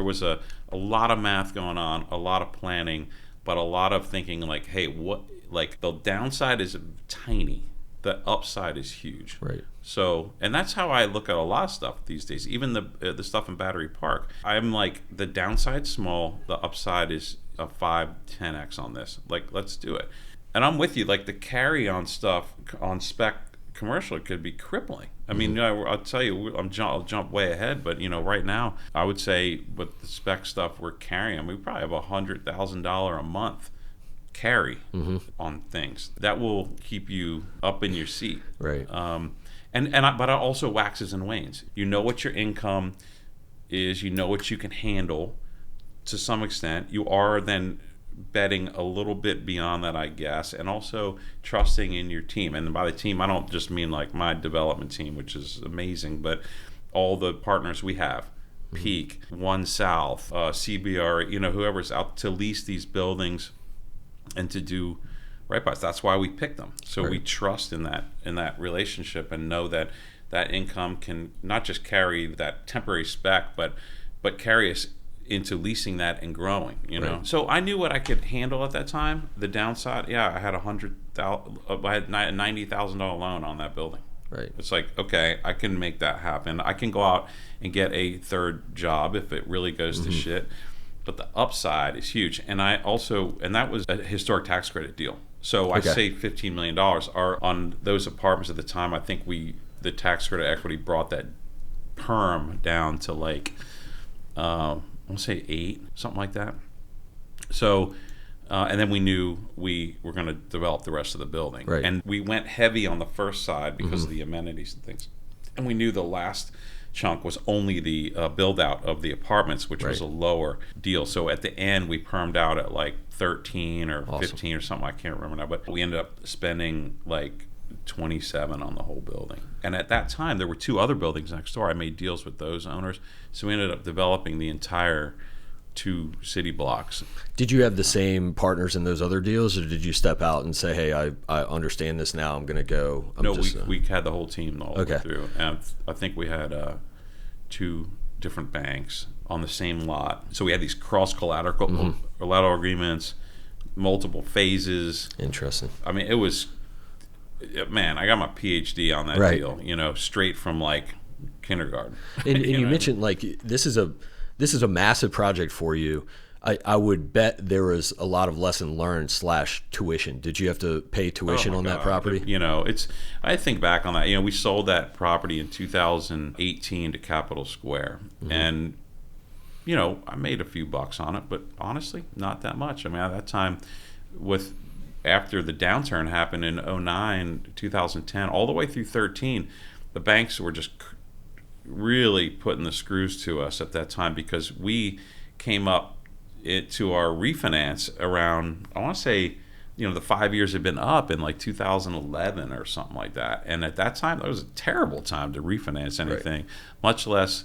was a lot of math going on, a lot of planning, but a lot of thinking hey, the downside is tiny, the upside is huge. Right. So, and that's how I look at a lot of stuff these days, even the stuff in Battery Park. I'm like, the downside's small, the upside is a 5-10x on this. Let's do it. And I'm with you, the carry on stuff on spec commercial could be crippling. I mean, I'll tell you, I'll jump way ahead, but right now, I would say with the spec stuff we're carrying, we probably have $100,000 a month carry on things that will keep you up in your seat. Right. But it also waxes and wanes. You know what your income is. You know what you can handle to some extent. You are then betting a little bit beyond that, I guess, and also trusting in your team. And by the team, I don't just mean like my development team, which is amazing, but all the partners we have, Peak, One South, CBR, whoever's out to lease these buildings and to do right by us. That's why we pick them. So we trust in that relationship and know that that income can not just carry that temporary spec, but carry us into leasing that and growing, Right. So I knew what I could handle at that time. The downside, I had I had a $90,000 loan on that building. Right. It's like, okay, I can make that happen. I can go out and get a third job if it really goes to shit. But the upside is huge. And that was a historic tax credit deal. So I saved $15 million are on those apartments at the time. I think the tax credit equity brought that perm down to like, I want to say 8, something like that. So, and then we knew we were going to develop the rest of the building. Right. And we went heavy on the first side because of the amenities and things. And we knew the last chunk was only the build out of the apartments, which was a lower deal. So at the end, we permed out at like 13 or 15 or something. I can't remember now, but we ended up spending like 27 on the whole building. And at that time, there were 2 other buildings next door. I made deals with those owners. So we ended up developing the entire 2 city blocks. Did you have the same partners in those other deals, or did you step out and say, hey, I understand this now, I'm going to go? We had the whole team all the way through. And I think we had 2 different banks on the same lot. So we had these cross-collateral agreements, multiple phases. Interesting. I mean, it was... Man, I got my PhD on that deal, straight from like kindergarten. And you mentioned like this is a massive project for you. I would bet there was a lot of lesson learned / tuition. Did you have to pay tuition on that property? I think back on that. We sold that property in 2018 to Capital Square, and I made a few bucks on it, but honestly, not that much. I mean, at that time, after the downturn happened in 2009, 2010, all the way through 2013, the banks were just really putting the screws to us at that time because we came up to our refinance around, I want to say, the 5 years had been up in like 2011 or something like that. And at that time, that was a terrible time to refinance anything, much less,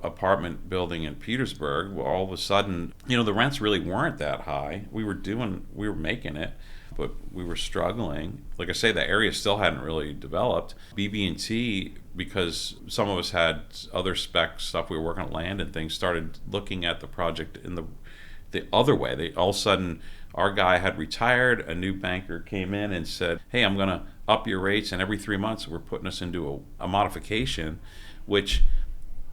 apartment building in Petersburg. Well, all of a sudden, the rents really weren't that high. We were making it, but we were struggling. Like I say, the area still hadn't really developed. BB&T, because some of us had other spec stuff, we were working on land and things, started looking at the project in the other way. They all of a sudden, our guy had retired, a new banker came in and said, hey, I'm going to up your rates, and every 3 months we're putting us into a modification, which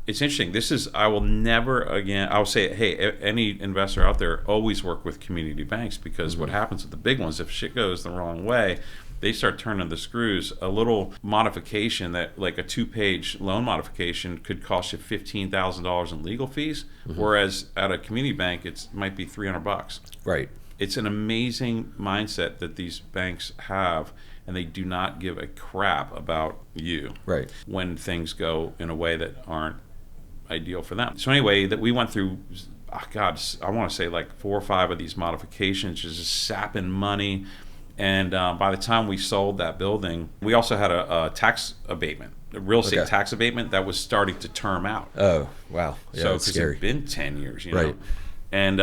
it's interesting. I will never again, I'll say, hey, any investor out there, always work with community banks, because what happens with the big ones, if shit goes the wrong way, they start turning the screws. A little modification that, like a 2-page loan modification, could cost you $15,000 in legal fees, whereas at a community bank, it might be $300. Right. It's an amazing mindset that these banks have, and they do not give a crap about you when things go in a way that aren't ideal for them. So anyway, that we went through, I want to say like 4 or 5 of these modifications, just sapping money. And by the time we sold that building, we also had a tax abatement, a real estate tax abatement that was starting to term out. Oh, wow. Yeah, so because it's been 10 years, know. And,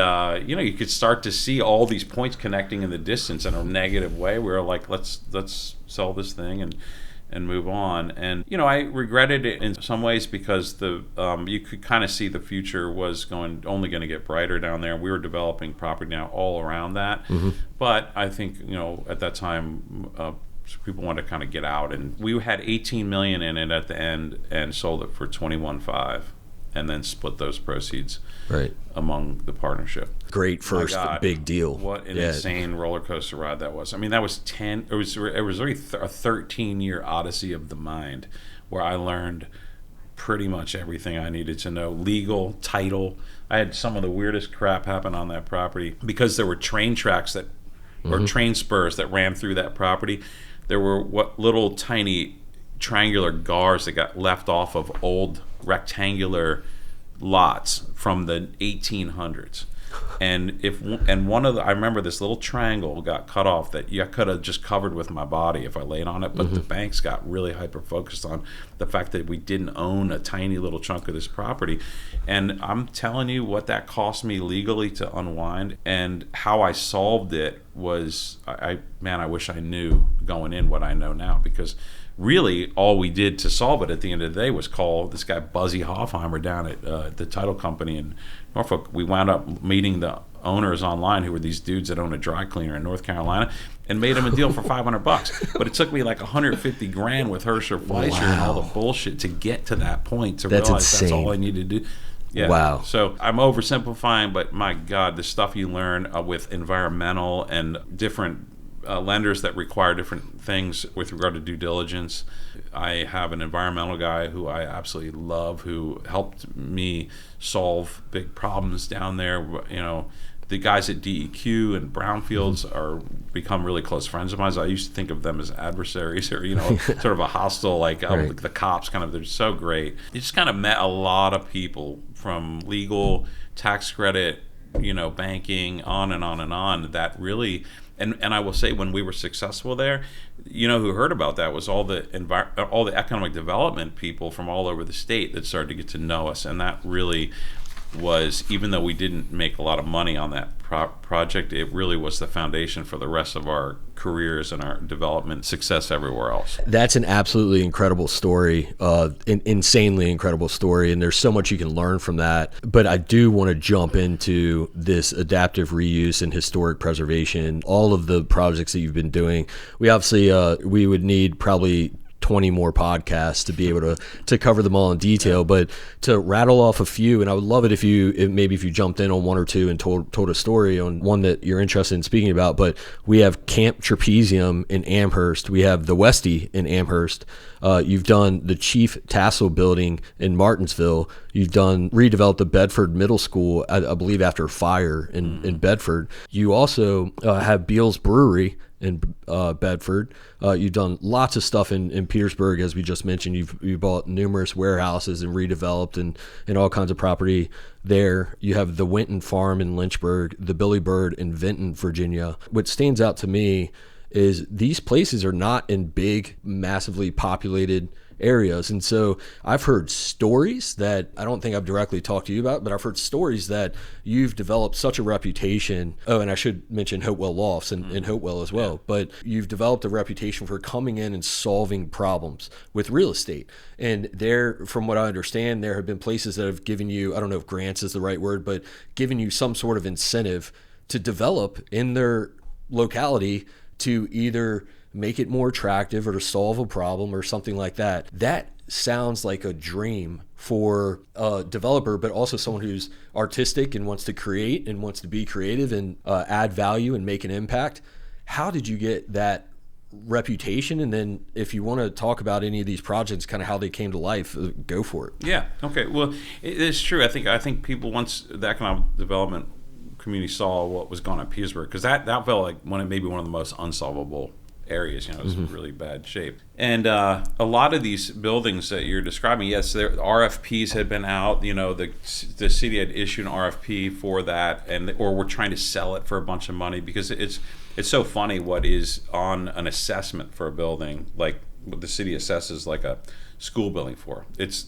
you could start to see all these points connecting in the distance in a negative way. We were like, let's sell this thing and move on. And, I regretted it in some ways because you could kind of see the future was only going to get brighter down there. We were developing property now all around that. But I think, at that time, people wanted to kind of get out. And we had $18 million in it at the end and sold it for $21.5. And then split those proceeds among the partnership. Great first big deal. What an insane roller coaster ride that was. I mean, that was 10. It was really a 13-year odyssey of the mind, where I learned pretty much everything I needed to know. Legal, title. I had some of the weirdest crap happen on that property because there were train tracks or train spurs that ran through that property. There were little tiny triangular guards that got left off of old rectangular lots from the 1800s. And one of the, I remember this little triangle got cut off that I could have just covered with my body if I laid on it, but the banks got really hyper focused on the fact that we didn't own a tiny little chunk of this property. And I'm telling you what that cost me legally to unwind, and how I solved it was, I wish I knew going in what I know now, because really all we did to solve it at the end of the day was call this guy Buzzy Hoffheimer down at the title company in Norfolk. We wound up meeting the owners online, who were these dudes that own a dry cleaner in North Carolina, and made him a deal for $500. But it took me like $150,000 with Hersher Fleischer and all the bullshit to get to that point, to realize insane. that's all I needed to do. Yeah. Wow. So I'm oversimplifying, but my God, the stuff you learn with environmental and different lenders that require different things with regard to due diligence. I have an environmental guy who I absolutely love, who helped me solve big problems down there. You know, the guys at DEQ and Brownfields are become really close friends of mine. I used to think of them as adversaries, or, you know, sort of a hostile, like, like the cops kind of. They're so great. You just kind of met a lot of people from legal, tax credit, you know, banking, on and on and on, that really. And I will say, when we were successful there, you know, who heard about that was all the economic development people from all over the state that started to get to know us. And that really was, even though we didn't make a lot of money on that project, it really was the foundation for the rest of our careers and our development success everywhere else. That's an absolutely incredible story, insanely incredible story, and there's so much you can learn from that. But I do want to jump into this adaptive reuse and historic preservation, all of the projects that you've been doing. We obviously, we would need probably 20 more podcasts to be able to cover them all in detail, but to rattle off a few, and I would love it if you jumped in on one or two and told a story on one that you're interested in speaking about. But we have Camp Trapezium in Amherst. We have the Westie in Amherst. You've done the Chief Tassel building in Martinsville. You've redeveloped the Bedford Middle School, I believe after a fire in Bedford. You also have Beal's Brewery in Bedford. You've done lots of stuff in Petersburg, as we just mentioned. You've bought numerous warehouses and redeveloped and all kinds of property there. You have the Winton Farm in Lynchburg, the Billy Bird in Vinton, Virginia. What stands out to me is these places are not in big, massively populated areas. And so I've heard stories that I don't think I've directly talked to you about, but I've heard stories that you've developed such a reputation. Oh, and I should mention Hopewell Lofts in Hopewell as well. Yeah. But you've developed a reputation for coming in and solving problems with real estate. And there, from what I understand, there have been places that have given you, I don't know if grants is the right word, but given you some sort of incentive to develop in their locality to either make it more attractive or to solve a problem or something like that. That sounds like a dream for a developer, but also someone who's artistic and wants to create and wants to be creative and add value and make an impact. How did you get that reputation? And then if you want to talk about any of these projects, kind of how they came to life, go for it. Yeah. Okay. Well, it's true. I think people, once the economic development community saw what was going on in Petersburg, because that felt like maybe one of the most unsolvable areas. You know, it was in really bad shape. And a lot of these buildings that you're describing, yes, their RFPs had been out. You know, the city had issued an RFP for that, or we're trying to sell it for a bunch of money, because it's so funny what is on an assessment for a building, like what the city assesses like a school building for. It's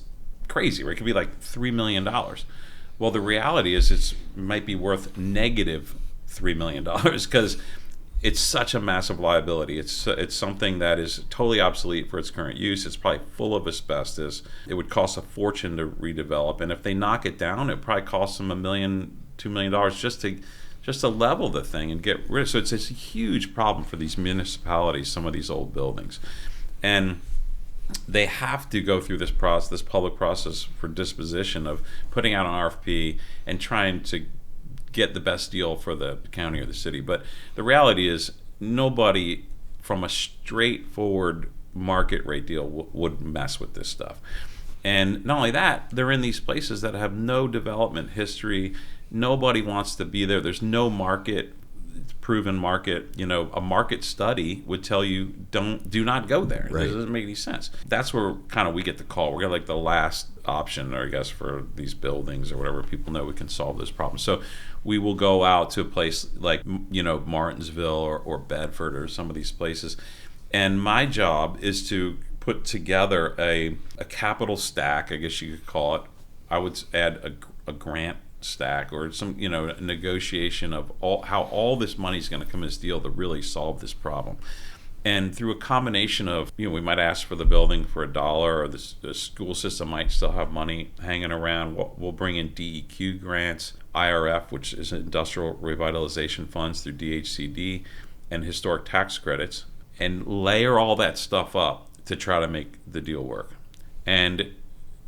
crazy, right? It could be like $3 million. Well, the reality is it might be worth negative $3 million, because it's such a massive liability. It's something that is totally obsolete for its current use. It's probably full of asbestos. It would cost a fortune to redevelop, and if they knock it down, it probably costs them $1 million, $2 million just to level the thing and get rid of it. So it's a huge problem for these municipalities, some of these old buildings, and they have to go through this public process for disposition of putting out an RFP and trying to get the best deal for the county or the city. But the reality is, nobody from a straightforward market rate deal would mess with this stuff. And not only that, they're in these places that have no development history. Nobody wants to be there. There's no market. proven market, a market study would tell you do not go there. Right. It doesn't make any sense. That's where kind of we get the call. We're like the last option, or I guess, for these buildings or whatever. People know we can solve this problem. So we will go out to a place like, Martinsville or Bedford or some of these places. And my job is to put together a capital stack, I guess you could call it. I would add a grant stack, or some, a negotiation of how all this money is going to come in this deal to really solve this problem. And through a combination of, we might ask for the building for $1, or the school system might still have money hanging around. We'll bring in DEQ grants, IRF, which is Industrial Revitalization Funds through DHCD, and historic tax credits, and layer all that stuff up to try to make the deal work. And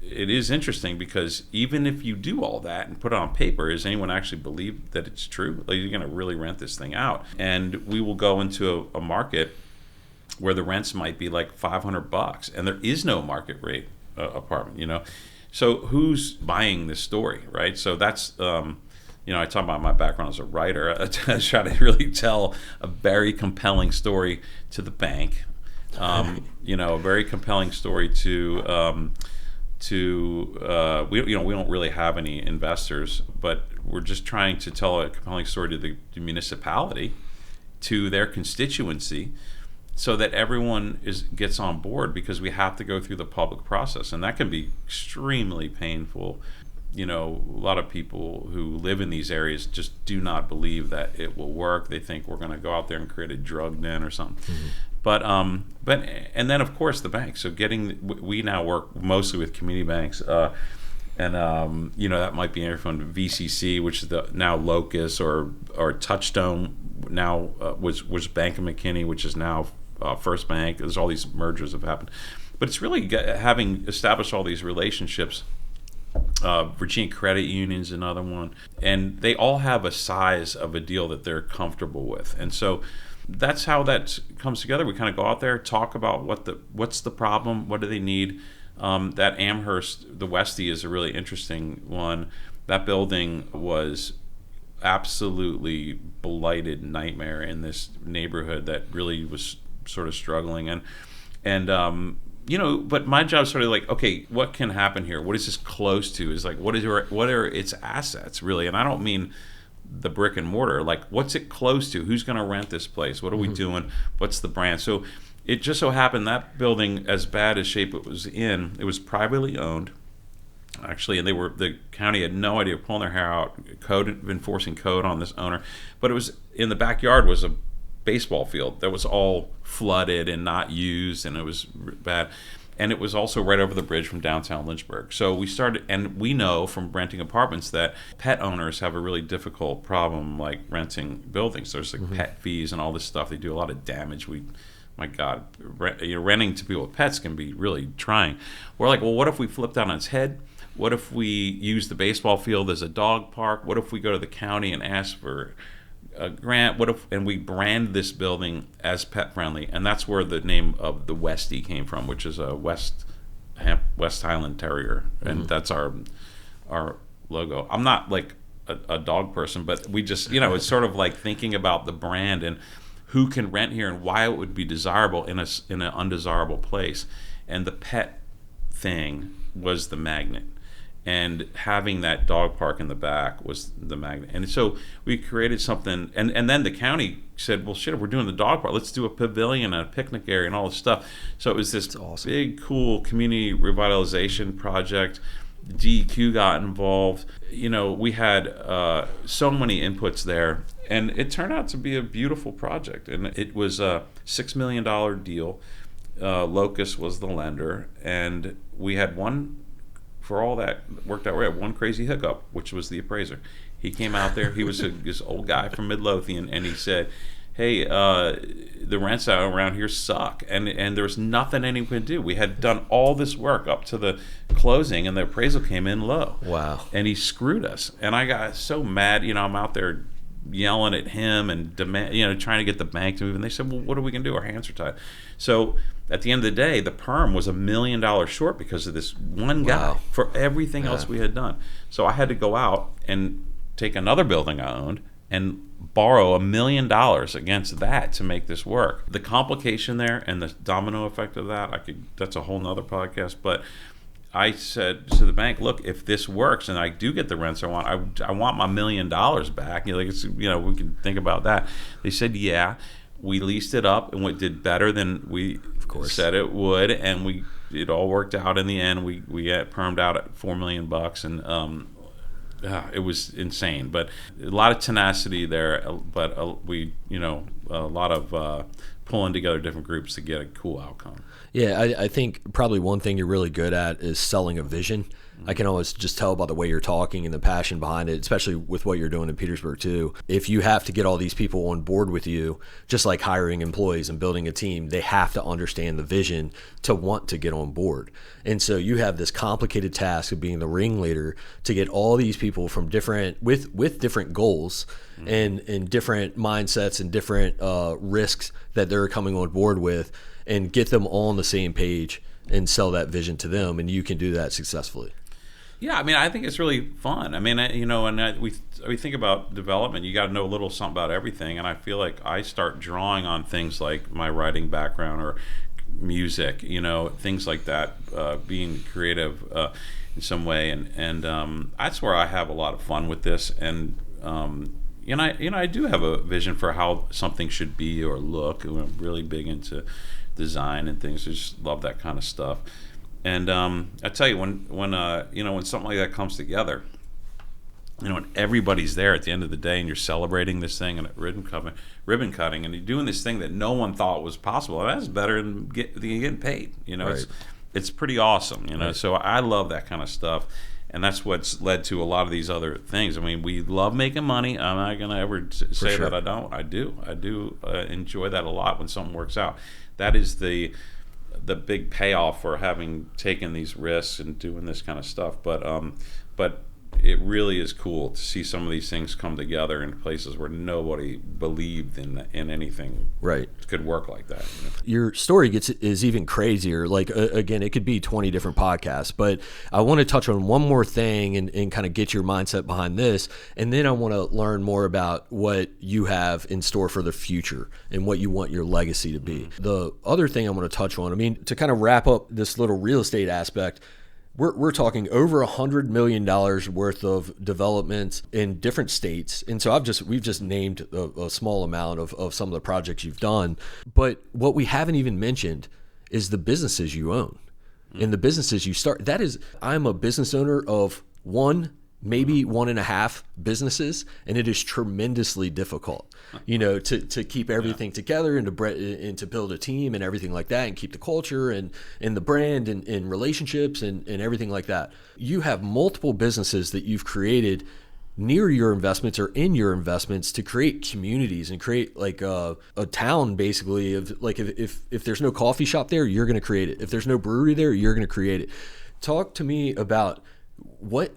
it is interesting, because even if you do all that and put it on paper, does anyone actually believe that it's true? Like, you're going to really rent this thing out? And we will go into a market where the rents might be like $500, and there is no market rate apartment. So who's buying this story, right? So that's I talk about my background as a writer. I try to really tell a very compelling story to the bank. A very compelling story to we don't really have any investors, but we're just trying to tell a compelling story to the municipality, to their constituency, so that everyone gets on board, because we have to go through the public process, and that can be extremely painful. A lot of people who live in these areas just do not believe that it will work. They think we're going to go out there and create a drug den or something. Mm-hmm. But and then, of course, the banks. So we now work mostly with community banks, and that might be everything from VCC, which is now Locus, or Touchstone now was Bank of McKinney, which is now First Bank. There's all these mergers have happened, but it's really having established all these relationships. Virginia Credit Union's another one, and they all have a size of a deal that they're comfortable with, and so that's how that comes together. We kind of go out there, talk about what's the problem, what do they need. That Amherst, the Westie, is a really interesting one. That building was absolutely blighted nightmare in this neighborhood that really was sort of struggling, and but my job is sort of like, okay, what can happen here? What is this close to? Is like, what are its assets really? And I don't mean the brick and mortar. Like, what's it close to? Who's going to rent this place? What are we doing? What's the brand? So it just so happened that building, as bad as shape it was in, it was privately owned, actually, and the county had no idea, pulling their hair out, enforcing code on this owner. But it was in the backyard was a baseball field that was all flooded and not used, and it was bad. And it was also right over the bridge from downtown Lynchburg. So we started, and we know from renting apartments that pet owners have a really difficult problem, like renting buildings. There's like pet fees and all this stuff. They do a lot of damage. My God, renting to people with pets can be really trying. We're like, well, what if we flip that on its head? What if we use the baseball field as a dog park? What if we go to the county and ask for a grant? And we brand this building as pet friendly? And that's where the name of the Westie came from, which is a West Highland Terrier, and that's our logo. I'm not like a dog person, but we just, it's sort of like thinking about the brand and who can rent here and why it would be desirable in an undesirable place. And the pet thing was the magnet. And having that dog park in the back was the magnet. And so we created something, and then the county said, well, shit, if we're doing the dog park, let's do a pavilion and a picnic area and all this stuff. So it was this awesome, big, cool community revitalization project. DEQ got involved. We had so many inputs there, and it turned out to be a beautiful project. And it was a $6 million deal. Locus was the lender, and we had for all that worked out, we had one crazy hiccup, which was the appraiser. He came out there. He was this old guy from Midlothian, and he said, hey, the rents out around here suck, and there was nothing anyone could do. We had done all this work up to the closing, and the appraisal came in low. Wow. And he screwed us. And I got so mad. I'm out there yelling at him and trying to get the bank to move. And they said, well, what are we going to do? Our hands are tied. So at the end of the day, the perm was $1 million short because of this one guy for everything else we had done. So I had to go out and take another building I owned and borrow $1 million against that to make this work. The complication there and the domino effect of that, that's a whole nother podcast. But I said to the bank, look, if this works and I do get the rents I want, I want my $1 million back. We can think about that. They said, yeah. We leased it up and it did better than we said it would, and it all worked out in the end. We permed out at $4 million, and it was insane. But a lot of tenacity there, but a lot of pulling together different groups to get a cool outcome. Yeah, I think probably one thing you're really good at is selling a vision. I can always just tell by the way you're talking and the passion behind it, especially with what you're doing in Petersburg too. If you have to get all these people on board with you, just like hiring employees and building a team, they have to understand the vision to want to get on board. And so you have this complicated task of being the ringleader to get all these people from different, with different goals and different mindsets and different risks that they're coming on board with, and get them all on the same page and sell that vision to them. And you can do that successfully. Yeah, I mean, I think it's really fun. I mean, we think about development. You got to know a little something about everything, and I feel like I start drawing on things like my writing background or music, things like that, being creative in some way, and that's where I have a lot of fun with this. And I do have a vision for how something should be or look. I'm really big into design and things. I just love that kind of stuff. And I tell you, when something like that comes together, and everybody's there at the end of the day, and you're celebrating this thing and ribbon cutting, and you're doing this thing that no one thought was possible. That's better than getting paid. Right. It's pretty awesome. Right. So I love that kind of stuff, and that's what's led to a lot of these other things. I mean, we love making money. I'm not gonna ever say that I don't. I do enjoy that a lot when something works out. That is the big payoff for having taken these risks and doing this kind of stuff. But it really is cool to see some of these things come together in places where nobody believed in anything could work like that. Your story is even crazier. Like, again, it could be 20 different podcasts, but I want to touch on one more thing and kind of get your mindset behind this. And then I want to learn more about what you have in store for the future and what you want your legacy to be. The other thing I want to touch on, I mean, to kind of wrap up this little real estate aspect, we're talking over $100 million worth of developments in different states. And so we've just named a small amount of some of the projects you've done. But what we haven't even mentioned is the businesses you own and the businesses you start. I'm a business owner of maybe 1.5 businesses, and it is tremendously difficult, to keep everything together and to build a team and everything like that, and keep the culture and the brand and relationships and everything like that. You have multiple businesses that you've created near your investments or in your investments to create communities and create like a town, basically, of like, if there's no coffee shop there, you're going to create it. If there's no brewery there, you're going to create it. Talk to me about what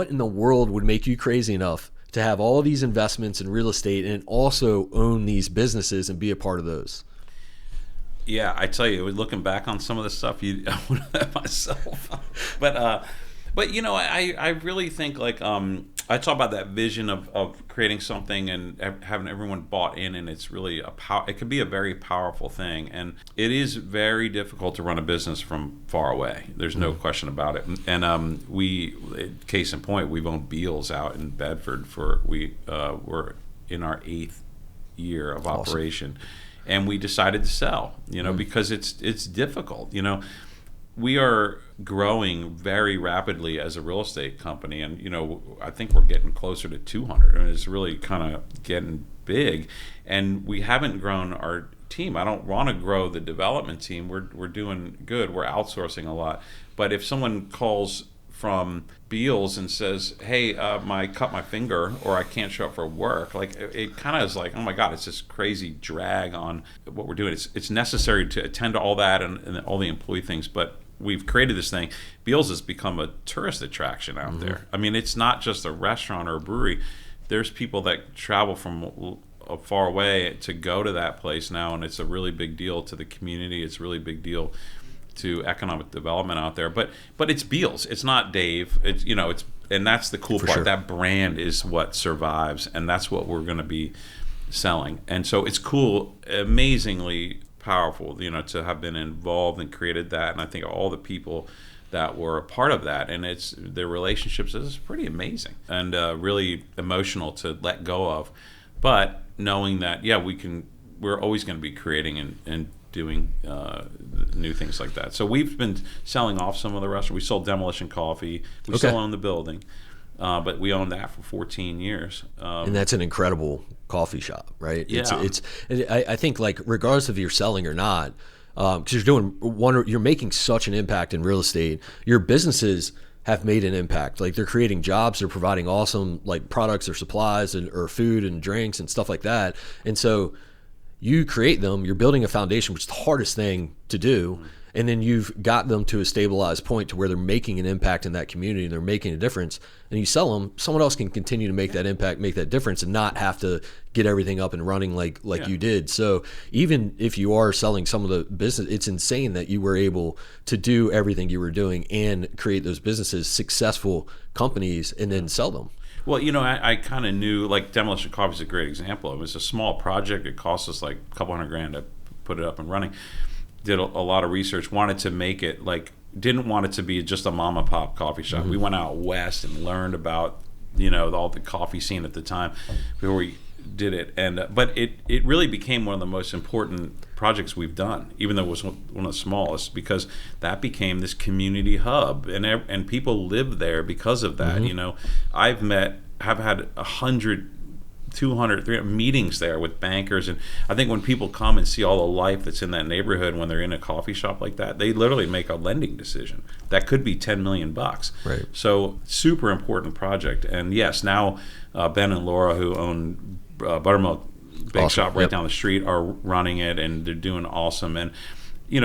in the world would make you crazy enough to have all these investments in real estate and also own these businesses and be a part of those? Yeah, I tell you, looking back on some of the stuff I would have myself. But I really think, like, I talk about that vision of creating something and having everyone bought in, and it's really it could be a very powerful thing. And it is very difficult to run a business from far away. There's no question about it. And case in point, we've owned Beals out in Bedford we're in our 8th year of operation, and we decided to sell, because it's difficult, We are growing very rapidly as a real estate company, and I think we're getting closer to 200. I mean, it's really kind of getting big, and we haven't grown our team. I don't want to grow the development team. We're doing good. We're outsourcing a lot. But if someone calls from Beals and says, "Hey, I cut my finger," or "I can't show up for work," like, it kind of is like, oh my God, it's this crazy drag on what we're doing. It's necessary to attend to all that and all the employee things, but we've created this thing. Beals has become a tourist attraction out there. I mean, it's not just a restaurant or a brewery. There's people that travel from far away to go to that place now, and it's a really big deal to the community. It's a really big deal to economic development out there. But it's Beals. It's not Dave. It's And that's the cool For part. sure. That brand is what survives, and that's what we're going to be selling. And so it's cool, amazingly powerful, to have been involved and created that. And I think all the people that were a part of that, and it's their relationships is pretty amazing and really emotional to let go of. But knowing that, yeah, we're always going to be creating and doing new things like that. So we've been selling off some of the restaurants. We sold Demolition Coffee. We still own the building, but we owned that for 14 years. And that's an incredible coffee shop, right? Yeah. I think, like, regardless if you're selling or not, because you're making such an impact in real estate. Your businesses have made an impact. Like, they're creating jobs, they're providing awesome, like, products or supplies or food and drinks and stuff like that. And so you create them, you're building a foundation, which is the hardest thing to do. And then you've got them to a stabilized point to where they're making an impact in that community and they're making a difference. And you sell them, someone else can continue to make that impact, make that difference, and not have to get everything up and running like you did. So even if you are selling some of the business, it's insane that you were able to do everything you were doing and create those businesses, successful companies, and then sell them. Well, I kind of knew, like, Demolition Coffee is a great example. It was a small project. It cost us like a couple $100,000 to put it up and running. Did a lot of research, wanted to make it, like, didn't want it to be just a mom and pop coffee shop. We went out west and learned about, all the coffee scene at the time before we did it. And but it really became one of the most important projects we've done, even though it was one of the smallest, because that became this community hub, and people live there because of that. I've had 100, 200, 300 meetings there with bankers, and I think when people come and see all the life that's in that neighborhood when they're in a coffee shop like that, they literally make a lending decision that could be $10 million. Right. So super important project. And yes, now Ben and Laura, who own Buttermilk Bake Shop right down the street, are running it, and they're doing awesome. And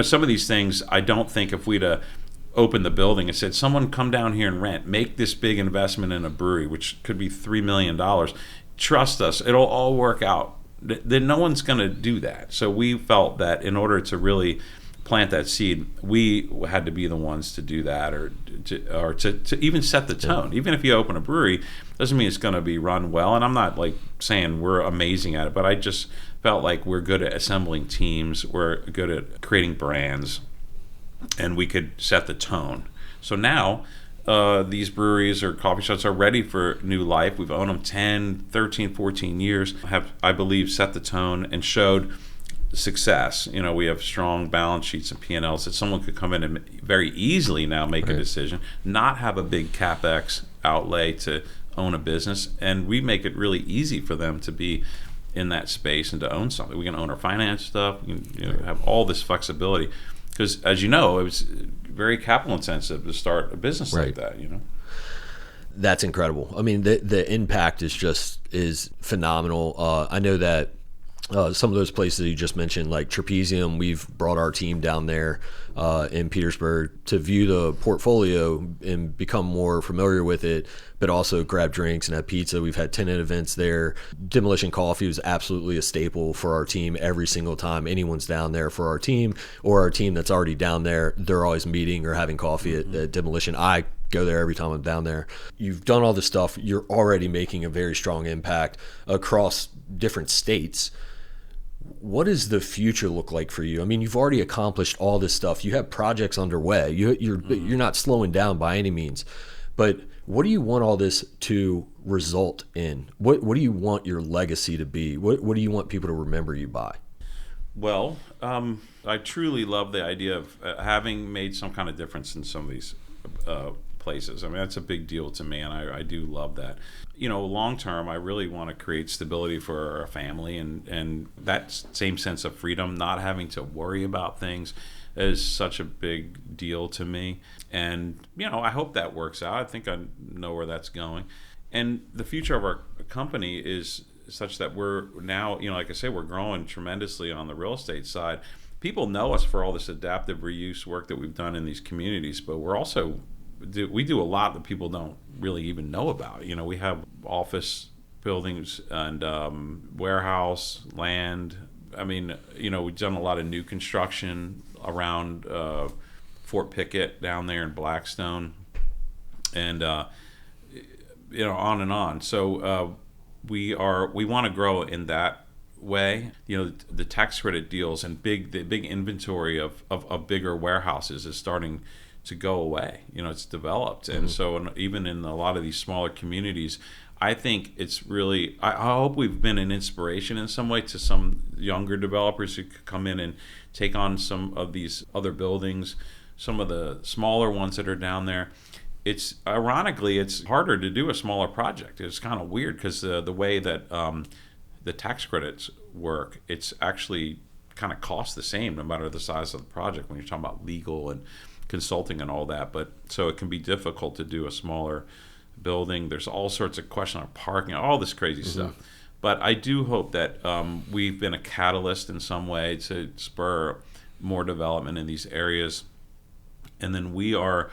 some of these things, I don't think if we'd opened the building and said, someone come down here and rent, make this big investment in a brewery, which could be $3 million, trust us, it'll all work out, then no one's going to do that. So we felt that in order to really plant that seed, we had to be the ones to do that, or to even set the tone. Even if you open a brewery, doesn't mean it's going to be run well. And I'm not like saying we're amazing at it, but I just felt like we're good at assembling teams, we're good at creating brands, and we could set the tone. So now these breweries or coffee shops are ready for new life. We've owned them 10, 13, 14 years, have, I believe, set the tone and showed success. We have strong balance sheets and P&Ls that someone could come in and very easily now make a decision, not have a big CapEx outlay to own a business, and we make it really easy for them to be in that space and to own something. We can own our finance stuff, we can have all this flexibility, because as you know, it was very capital intensive to start a business like that. That's incredible. I mean, the impact is phenomenal. I know that some of those places that you just mentioned, like Trapezium, we've brought our team down there in Petersburg to view the portfolio and become more familiar with it, but also grab drinks and have pizza. We've had tenant events there. Demolition Coffee was absolutely a staple for our team. Every single time anyone's down there for our team, or our team that's already down there, they're always meeting or having coffee at Demolition. I go there every time I'm down there. You've done all this stuff. You're already making a very strong impact across different states. What does the future look like for you? I mean, you've already accomplished all this stuff. You have projects underway. You're not slowing down by any means. But what do you want all this to result in? What do you want your legacy to be? What do you want people to remember you by? Well, I truly love the idea of having made some kind of difference in some of these places. I mean, that's a big deal to me, and I do love that. Long term, I really want to create stability for our family, and that same sense of freedom, not having to worry about things, is such a big deal to me. And I hope that works out. I think I know where that's going. And the future of our company is such that we're now, like I say, we're growing tremendously on the real estate side. People know us for all this adaptive reuse work that we've done in these communities, but we do a lot that people don't really even know about. We have office buildings and warehouse land. I mean, we've done a lot of new construction around Fort Pickett down there in Blackstone, and on and on. So we want to grow in that way. The tax credit deals and the big inventory of bigger warehouses is starting to go away. It's developed, and so even in a lot of these smaller communities, I think it's really. I hope we've been an inspiration in some way to some younger developers who could come in and take on some of these other buildings, some of the smaller ones that are down there. It's ironically, it's harder to do a smaller project. It's kind of weird because the way that the tax credits work, it's actually kind of costs the same no matter the size of the project when you're talking about legal and consulting and all that. But so it can be difficult to do a smaller building. There's all sorts of questions on parking, all this crazy stuff. But I do hope that we've been a catalyst in some way to spur more development in these areas. And then we're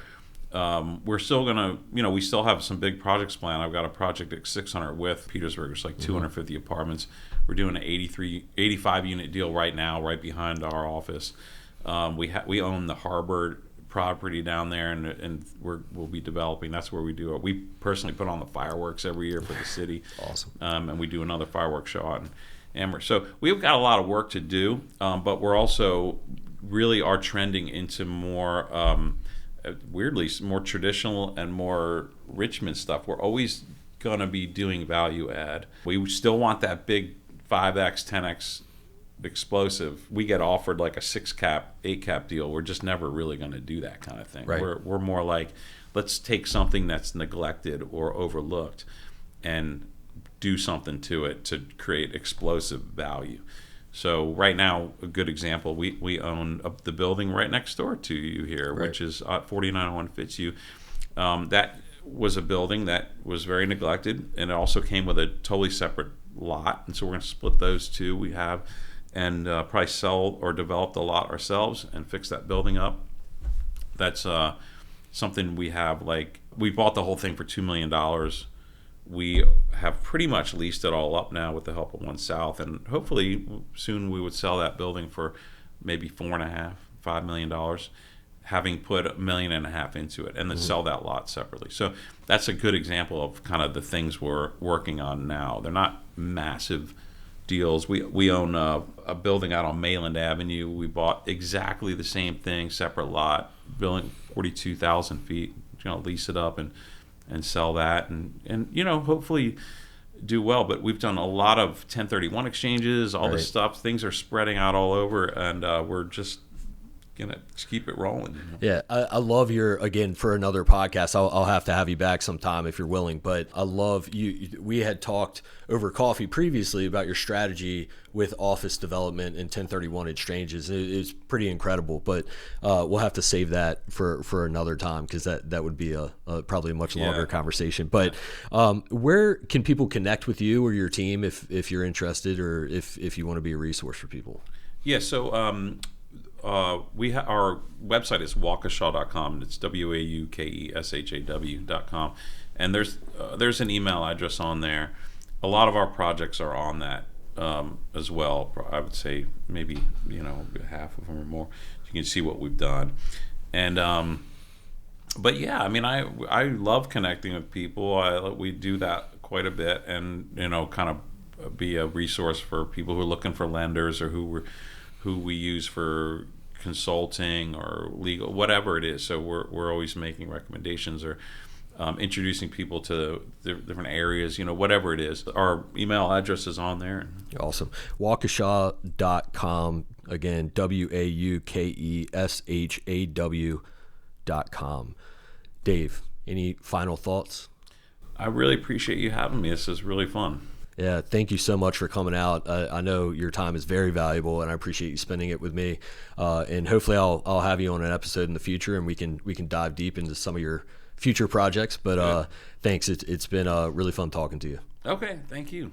still gonna, we still have some big projects planned. I've got a project at 600 with Petersburg. It's like 250 apartments. We're doing an 85 unit deal right now, right behind our office. We own the harbor property down there, and we'll be developing. That's where we do it. We personally put on the fireworks every year for the city. Awesome. And we do another fireworks show out in Amherst. So we've got a lot of work to do, but we're also really are trending into more weirdly more traditional and more Richmond stuff. We're always going to be doing value add. We still want that big 5x 10x explosive. We get offered like a 6 cap 8 cap deal. We're just never really going to do that kind of thing. Right. We're more like, let's take something that's neglected or overlooked and do something to it to create explosive value. So right now, a good example, we own the building right next door to you here, right, which is 4901 Fitzhugh. That was a building that was very neglected, and it also came with a totally separate lot. And so we're going to split those two. We have and probably sell or develop the lot ourselves and fix that building up. That's something we have. Like, we bought the whole thing for $2 million. We have pretty much leased it all up now with the help of One South, and hopefully soon we would sell that building for maybe $4.5–5 million, having put $1.5 million into it, and then sell that lot separately. So that's a good example of kind of the things we're working on now. They're not massive deals. We own a building out on Mayland Avenue. We bought exactly the same thing, separate lot, building 42,000 feet. Lease it up and sell that, and hopefully do well. But we've done a lot of 1031 exchanges, all this stuff. Things are spreading out all over, and we're just gonna keep it rolling. Yeah, I love again, for another podcast, I'll have to have you back sometime if you're willing, but I love you. We had talked over coffee previously about your strategy with office development and 1031 exchanges. It's pretty incredible, but we'll have to save that for another time, because that would be probably a much longer conversation. But where can people connect with you or your team if you're interested, or if you want to be a resource for people? Yeah, so our website is waukeshaw.com. It's WAUKESHAW.com, and there's an email address on there. A lot of our projects are on that as well. I would say maybe half of them or more. You can see what we've done, and but yeah, I mean, I love connecting with people. We do that quite a bit, and kind of be a resource for people who are looking for lenders, or who we use for consulting or legal, whatever it is. So we're always making recommendations, or introducing people to the different areas, whatever it is. Our email address is on there. Awesome. Waukeshaw.com. Again, WAUKESHAW.com. Dave, any final thoughts? I really appreciate you having me. This is really fun. Yeah, thank you so much for coming out. I know your time is very valuable, and I appreciate you spending it with me. And hopefully, I'll have you on an episode in the future, and we can dive deep into some of your future projects. But thanks. It's been really fun talking to you. Okay, thank you.